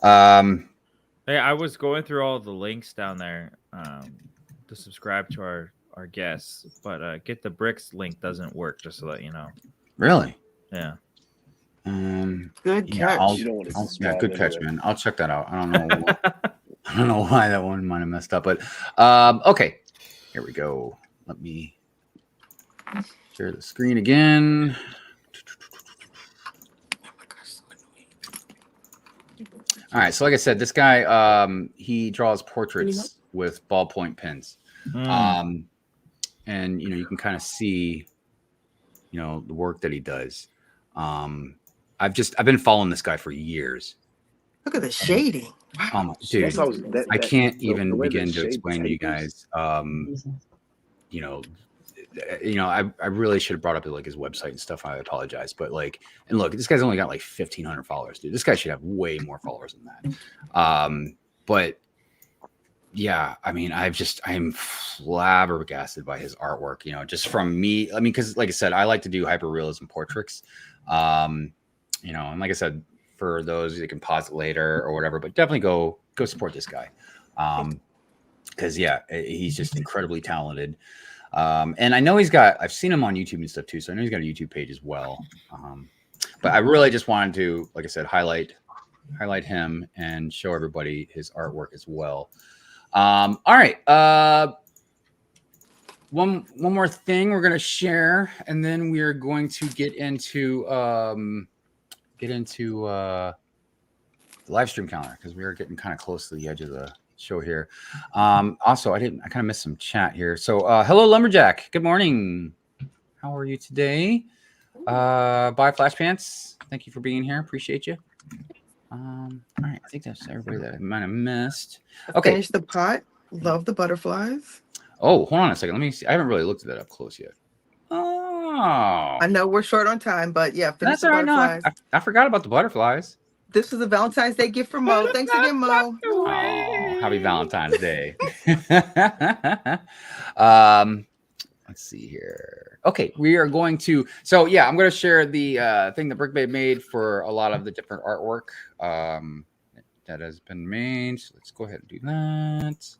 Hey, I was going through all the links down there to subscribe to our guests, but Get the Bricks link doesn't work, just to let you know. Really? Yeah. Good catch. Good catch, man. I'll check that out. I don't know. I don't know why that one might have messed up, but okay. Here we go. Let me share the screen again. All right, so like I said, this guy he draws portraits with ballpoint pens, and you can kind of see, the work that he does. I've been following this guy for years. Look at the shading. Wow. Dude, I can't even begin to explain to you guys. I really should have brought up his website and stuff. I apologize, but and look, this guy's only got 1,500 followers, dude. This guy should have way more followers than that. But yeah, I mean, I'm flabbergasted by his artwork. Just from me. I mean, because like I said, I like to do hyperrealism portraits. And like I said, for those you can pause it later or whatever, but definitely go support this guy. Because yeah, he's just incredibly talented. And I know I've seen him on YouTube and stuff too. So I know he's got a YouTube page as well. But I really just wanted to, like I said, highlight highlight him and show everybody his artwork as well. All right. One more thing we're gonna share, and then we are going to get into the live stream calendar because we are getting kind of close to the edge of the show here. Also, I kind of missed some chat here. So hello, Lumberjack. Good morning. How are you today? Bye, Flash Pants. Thank you for being here. Appreciate you. All right, I think that's everybody that I might have missed. Okay. Finish the pot. Love the butterflies. Oh, hold on a second. Let me see. I haven't really looked at that up close yet. Oh, I know we're short on time, but yeah, finish that's the all right. No, butterflies. I forgot about the butterflies. This is a Valentine's Day gift from Mo. Thanks again, Mo. Oh, happy Valentine's Day. Let's see here. Okay, we are going to. So yeah, I'm going to share the thing that Brick Babe made for a lot of the different artwork that has been made. So let's go ahead and do that.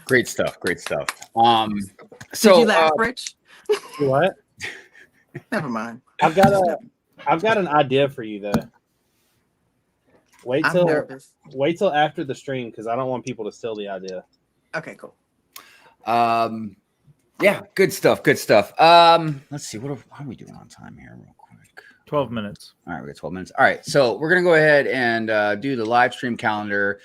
Great stuff. Great stuff. So Did you laugh, Rich? What? Never mind. I've got an idea for you though. Wait I'm till nervous. after the stream because I don't want people to steal the idea. Okay, cool. Yeah, good stuff. Good stuff. Let's see. How are we doing on time here, real quick? 12 minutes. All right, we got 12 minutes. All right, so we're gonna go ahead and do the live stream calendar,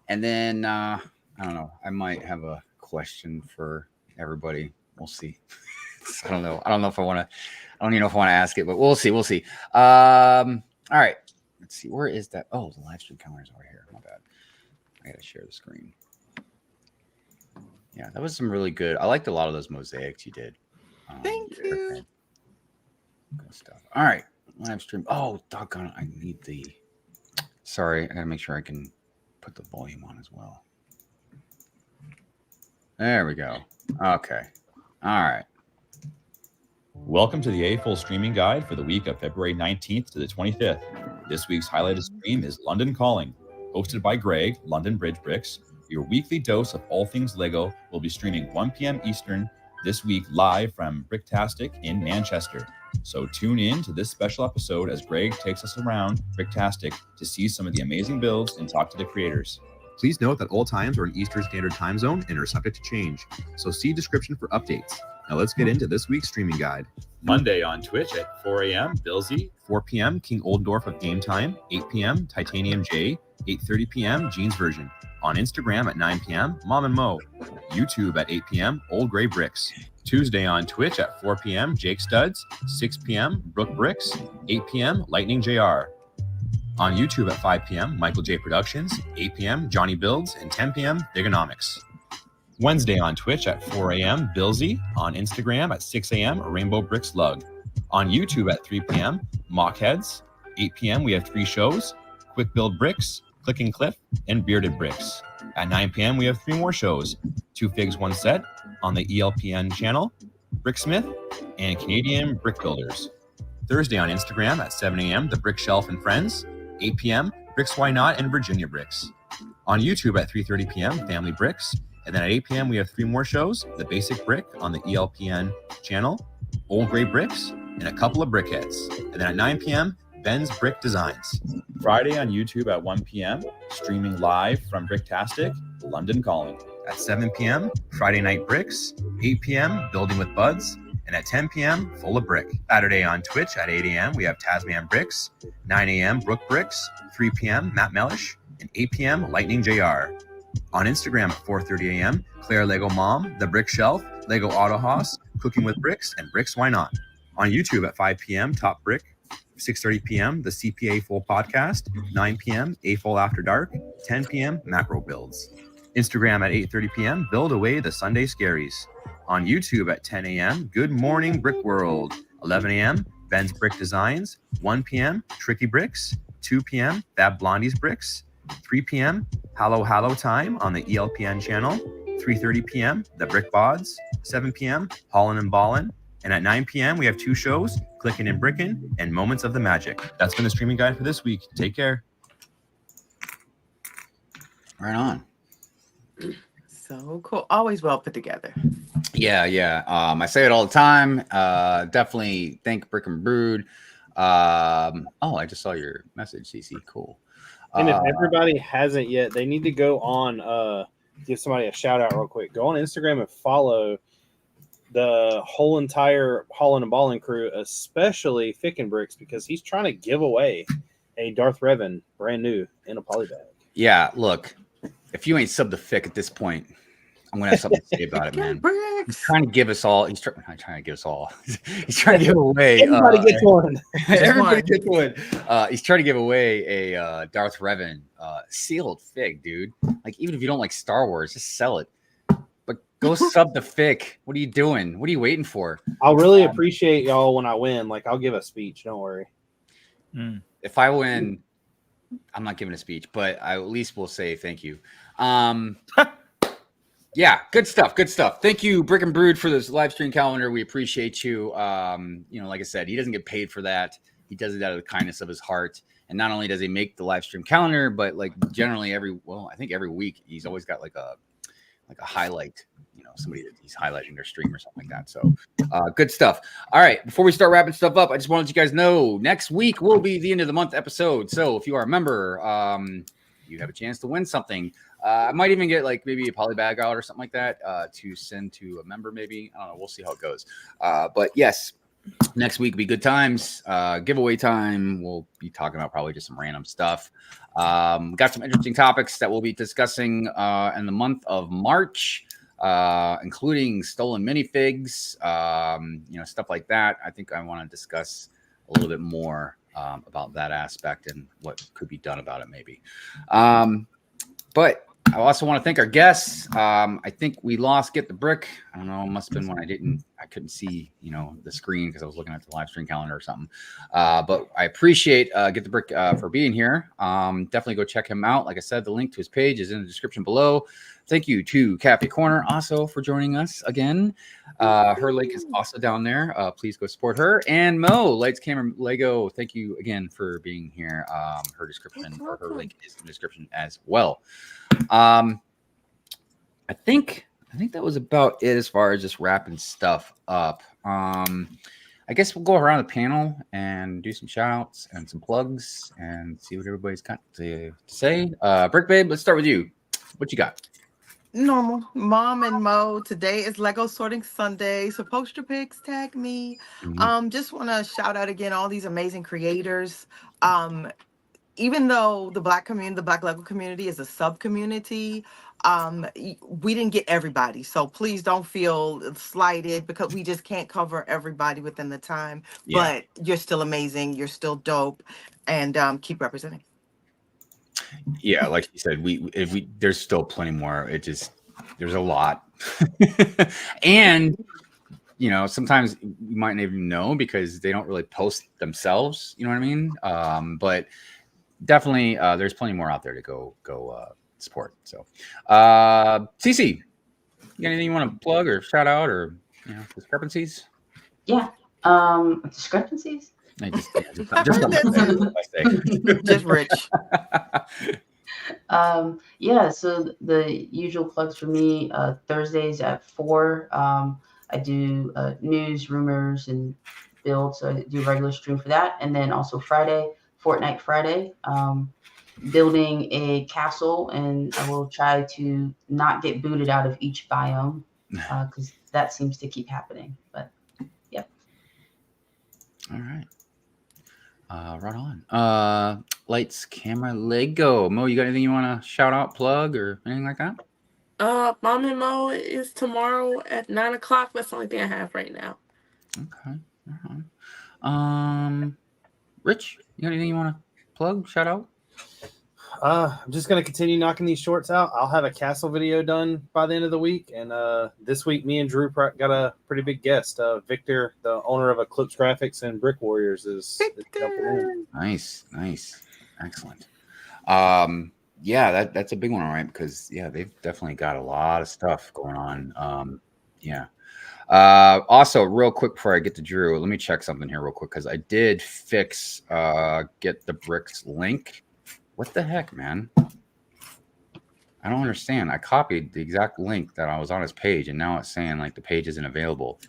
and then I don't know. I might have a question for everybody. We'll see. I don't know. I don't know if I want to. I don't even know if I want to ask it, but we'll see. We'll see. All right. Let's see. Where is that? Oh, the live stream calendar is over here. My bad. I gotta share the screen. Yeah, that was some really good. I liked a lot of those mosaics you did. Thank you. Good stuff. All right. Live stream. Oh, doggone it. I need the. Sorry. I gotta make sure I can put the volume on as well. There we go. Okay. All right. Welcome to the A-Full Streaming Guide for the week of February 19th to the 25th. This week's highlighted stream is London Calling, hosted by Greg, London Bricks. Your weekly dose of all things Lego will be streaming 1 p.m. Eastern this week live from Bricktastic in Manchester. So tune in to this special episode as Greg takes us around Bricktastic to see some of the amazing builds and talk to the creators. Please note that all times are in Eastern Standard Time Zone and are subject to change, so see description for updates. Now let's get into this week's streaming guide. Monday on Twitch at 4 a.m., Billsy. 4 p.m., King Oldendorf of Game Time. 8 p.m., Titanium J. 8:30 p.m., Jeans Version. On Instagram at 9 p.m., Mom and Mo. YouTube at 8 p.m., Old Gray Bricks. Tuesday on Twitch at 4 p.m., Jake Studs. 6 p.m., Bricks. 8 p.m., Lightning JR. On YouTube at 5 p.m., Michael J Productions. 8 p.m., Johnny Builds. And 10 p.m., Bigonomics. Wednesday on Twitch at 4 a.m., Billsy. On Instagram at 6 a.m., Rainbow Bricks Lug. On YouTube at 3 p.m., Mockheads. 8 p.m., we have 3 shows, Quick Build Bricks, Click and Cliff, and Bearded Brix. At 9 p.m., we have 3 more shows, 2 Figs, 1 Set on the ELPN channel, Bricksmith, and Canadian Brick Builders. Thursday on Instagram at 7 a.m., The Brick Shelf and Friends. 8 p.m., Bricks Why Not and Virginia Bricks. On YouTube at 3:30 p.m., Family Bricks. And then at 8 p.m., we have 3 more shows, The Basic Brick on the ELPN channel, Old Gray Bricks, and a couple of Brickheads. And then at 9 p.m., Ben's Brick Designs. Friday on YouTube at 1 p.m., streaming live from Bricktastic, London Calling. At 7 p.m., Friday Night Bricks. 8 p.m., Building with Buds. And at 10 p.m., Full of Brick. Saturday on Twitch at 8 a.m., we have Tasman Bricks. 9 a.m., Brook Bricks. 3 p.m., Matt Mellish. And 8 p.m., Lightning JR. On Instagram at 4:30 a.m., Claire Lego Mom, The Brick Shelf, Lego Auto Hoss, Cooking with Bricks, and Bricks Why Not. On YouTube at 5 p.m., Top Brick. 6:30 p.m., the CPA Full Podcast. 9 p.m., A Full After Dark. 10 p.m., Macro Builds. Instagram at 8:30 p.m., Build Away the Sunday Scaries. On YouTube at 10 a.m., Good Morning Brick World. 11 a.m., Ben's Brick Designs. 1 p.m., Tricky Bricks. 2 p.m., Fab Blondie's Bricks. 3 p.m., Hallow Time on the ELPN channel. 3:30 p.m., The Brick Bods. 7 p.m., Hollin' and Ballin'. And at 9 p.m., we have 2 shows, Clickin' and Brickin' and Moments of the Magic. That's been the streaming guide for this week. Take care. Right on. So cool. Always well put together. Yeah. I say it all the time. Definitely thank Brick and Brood. I just saw your message, CC. Cool. And if everybody hasn't yet, they need to go on, give somebody a shout out real quick. Go on Instagram and follow the whole entire Hollin' and Ballin' crew, especially Fick and Bricks, because he's trying to give away a Darth Revan brand new in a poly bag. Yeah, look, if you ain't subbed to Fick at this point, I'm gonna have something to say about it, man. He's trying to give us all. He's trying to give us all. He's trying to give away. Everybody gets one. Everybody gets one. He's trying to give away a Darth Revan sealed Fig, dude. Like, even if you don't like Star Wars, just sell it. But go sub to Fick. What are you doing? What are you waiting for? I'll really appreciate y'all when I win. Like, I'll give a speech. Don't worry. If I win, I'm not giving a speech, but I at least will say thank you. Yeah, good stuff. Thank you, Brick and Brood, for this live stream calendar. We appreciate you. Like I said, he doesn't get paid for that. He does it out of the kindness of his heart. And not only does he make the live stream calendar, but like generally every week he's always got like a highlight, somebody that he's highlighting their stream or something like that. So good stuff. All right, before we start wrapping stuff up, I just want to let you guys know next week will be the end of the month episode. So if you are a member, you have a chance to win something. I might even get like maybe a poly bag out or something like that to send to a member. Maybe, I don't know. We'll see how it goes. But yes, next week will be good times. Giveaway time. We'll be talking about probably just some random stuff. Got some interesting topics that we'll be discussing in the month of March, including stolen minifigs, stuff like that. I think I want to discuss a little bit more about that aspect and what could be done about it, maybe. But I also want to thank our guests. I think we lost Get the Brick. I don't know. It must have been when I couldn't see, the screen because I was looking at the live stream calendar or something. But I appreciate Get the Brick for being here. Definitely go check him out. Like I said, the link to his page is in the description below. Thank you to Cafe Corner also for joining us again. Her link is also down there. Please go support her. And Mo, Lights Camera Lego, thank you again for being here. Her description or her link is in the description as well. I think that was about it as far as just wrapping stuff up. I guess we'll go around the panel and do some shout outs and some plugs and see what everybody's got to say. Brick Babe, let's start with you. What you got? Normal. Mom and Mo, today is Lego Sorting Sunday. So post your pics, tag me. Just want to shout out again all these amazing creators. Even though the Black Lego community is a sub-community, we didn't get everybody. So please don't feel slighted because we just can't cover everybody within the time. Yeah. But you're still amazing. You're still dope. And keep representing. Yeah, like you said, there's still plenty more. There's a lot. And sometimes you might not even know because they don't really post themselves. You know what I mean? But definitely, there's plenty more out there to go support. So, Cece, you got anything you want to plug or shout out or discrepancies? Yeah. Discrepancies? Just Rich. Yeah, so the usual plugs for me, Thursdays at 4, I do news, rumors, and build, so I do a regular stream for that. And then also Friday, Fortnite Friday, building a castle, and I will try to not get booted out of each biome, because that seems to keep happening. But, yeah. All right. Right on. Lights, camera, Lego. Mo, you got anything you want to shout out, plug, or anything like that? Mom and Mo is tomorrow at 9:00. That's the only thing I have right now. Okay. Rich, you got anything you want to plug, shout out? I'm just going to continue knocking these shorts out. I'll have a castle video done by the end of the week. And this week, me and Drew got a pretty big guest. Victor, the owner of Eclipse Graphics and Brick Warriors, is jumping in. Nice. Excellent. Yeah, that's a big one, all right, because, they've definitely got a lot of stuff going on. Also, real quick before I get to Drew, let me check something here real quick, because I did fix get the Bricks link. What the heck, man? I don't understand. I copied the exact link that I was on his page, and now it's saying like the page isn't available.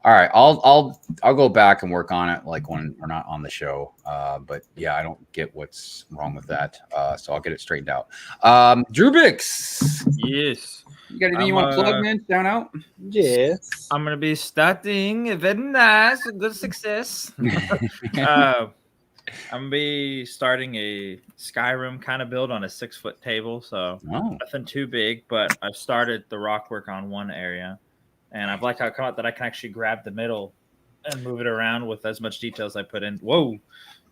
All right, I'll go back and work on it like when we're not on the show. But yeah, I don't get what's wrong with that. So I'll get it straightened out. Drewbrickz. Yes. You got anything you want to plug, man? Down out? Yes. I'm gonna be starting a very nice, good success. I'm gonna be starting a Skyrim kind of build on a 6-foot table, so nothing too big. But I've started the rock work on one area, and I've liked how it come out that I can actually grab the middle and move it around with as much detail as I put in.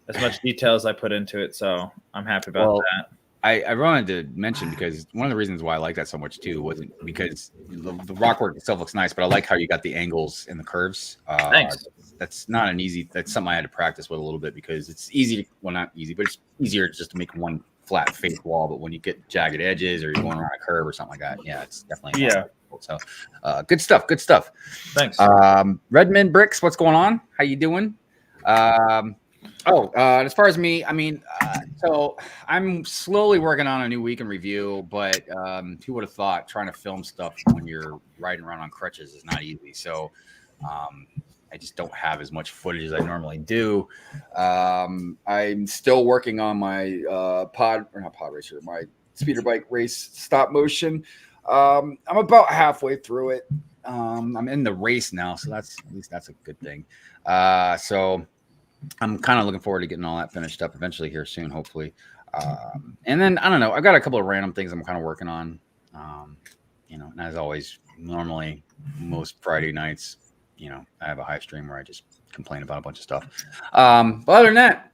As much detail as I put into it. So I'm happy about that. I wanted to mention, because one of the reasons why I like that so much too wasn't because the rock work itself looks nice, but I like how you got the angles and the curves. Thanks. That's not an easy. That's something I had to practice with a little bit, because it's easy. Well, not easy, but it's easier just to make one flat face wall. But when you get jagged edges or you're going around a curve or something like that, it's definitely difficult. So good stuff. Thanks. Redmond Bricks, what's going on? How you doing? As far as me, I mean, so I'm slowly working on a new week in review, but who would have thought trying to film stuff when you're riding around on crutches is not easy. So I just don't have as much footage as I normally do. I'm still working on my my speeder bike race stop motion. I'm about halfway through it. I'm in the race now, so at least that's a good thing. So I'm kind of looking forward to getting all that finished up eventually here soon, hopefully. And then I don't know, I've got a couple of random things I'm kind of working on. And as always, normally most Friday nights, I have a Hive stream where I just complain about a bunch of stuff. But other than that,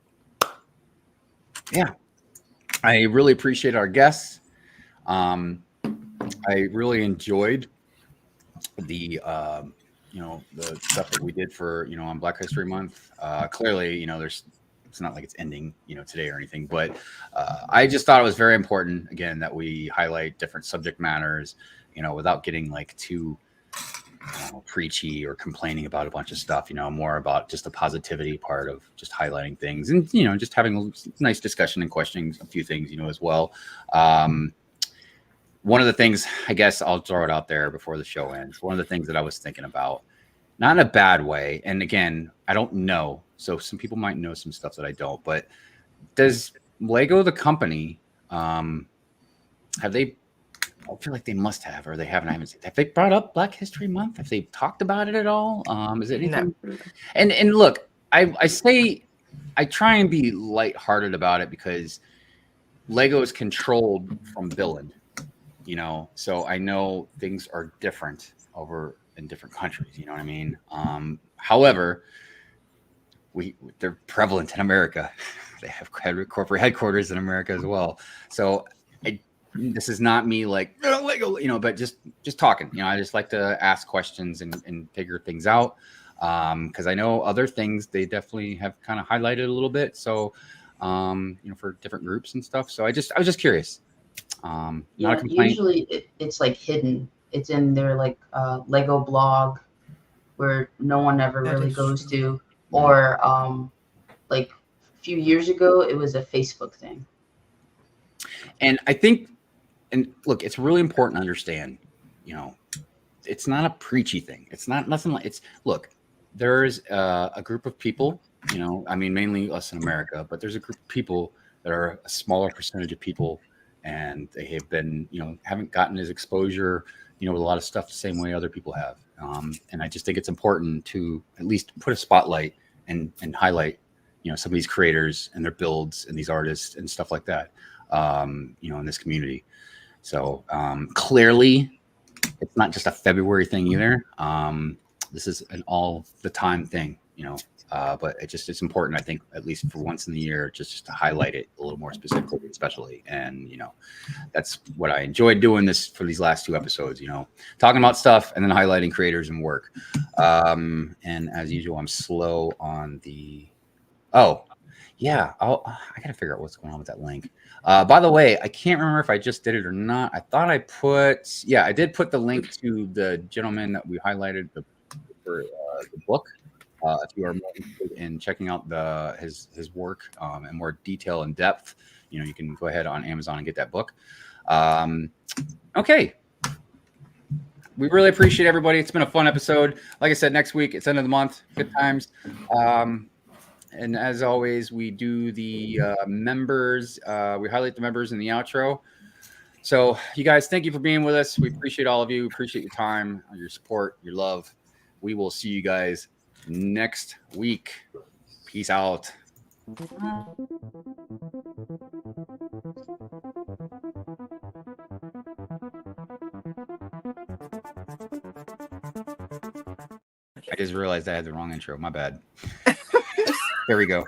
I really appreciate our guests. I really enjoyed the the stuff that we did for on Black History Month. Clearly, it's not like it's ending today or anything, but I just thought it was very important again that we highlight different subject matters without getting like too preachy or complaining about a bunch of stuff, more about just the positivity part of just highlighting things and just having a nice discussion and questioning a few things as well. One of the things, I guess I'll throw it out there before the show ends. One of the things that I was thinking about, not in a bad way, and again, I don't know, so some people might know some stuff that I don't, but does Lego, the company, have they, I feel like they must have, or they haven't, I haven't seen, have they brought up Black History Month? Have they talked about it at all? Is it anything? No. And look, I say, I try and be lighthearted about it because Lego is controlled from Billund. So I know things are different over in different countries, you know what I mean? However, they're prevalent in America. They have corporate headquarters in America as well. So this is not me like Lego, but just talking. I just like to ask questions and figure things out. Because I know other things they definitely have kind of highlighted a little bit. So, for different groups and stuff. So I was just curious. Not a complaint. Usually it's like hidden. It's in their like Lego blog where no one ever really goes to, or like a few years ago it was a Facebook thing. And I think, and look, it's really important to understand. It's not a preachy thing. It's not nothing like look. There's a group of people, mainly us in America, but there's a group of people that are a smaller percentage of people, and they have been, haven't gotten as exposure, with a lot of stuff the same way other people have. And I just think it's important to at least put a spotlight and highlight, some of these creators and their builds and these artists and stuff like that, in this community. So clearly, it's not just a February thing either. This is an all the time thing, but it's important, I think, at least for once in the year, just to highlight it a little more specifically, especially. And, that's what I enjoyed doing this for these last 2 episodes, talking about stuff and then highlighting creators and work. And as usual, I'm slow on the, I got to figure out what's going on with that link. By the way, I can't remember if I just did it or not. I thought I did put the link to the gentleman that we highlighted for the book. If you are more interested in checking out his work in more detail and depth, you can go ahead on Amazon and get that book. Okay. We really appreciate everybody. It's been a fun episode. Like I said, next week, it's end of the month. Good times. And as always, we do the members. We highlight the members in the outro. So you guys, thank you for being with us. We appreciate all of you. Appreciate your time, your support, your love. We will see you guys next week. Peace out. I just realized I had the wrong intro. My bad. There we go.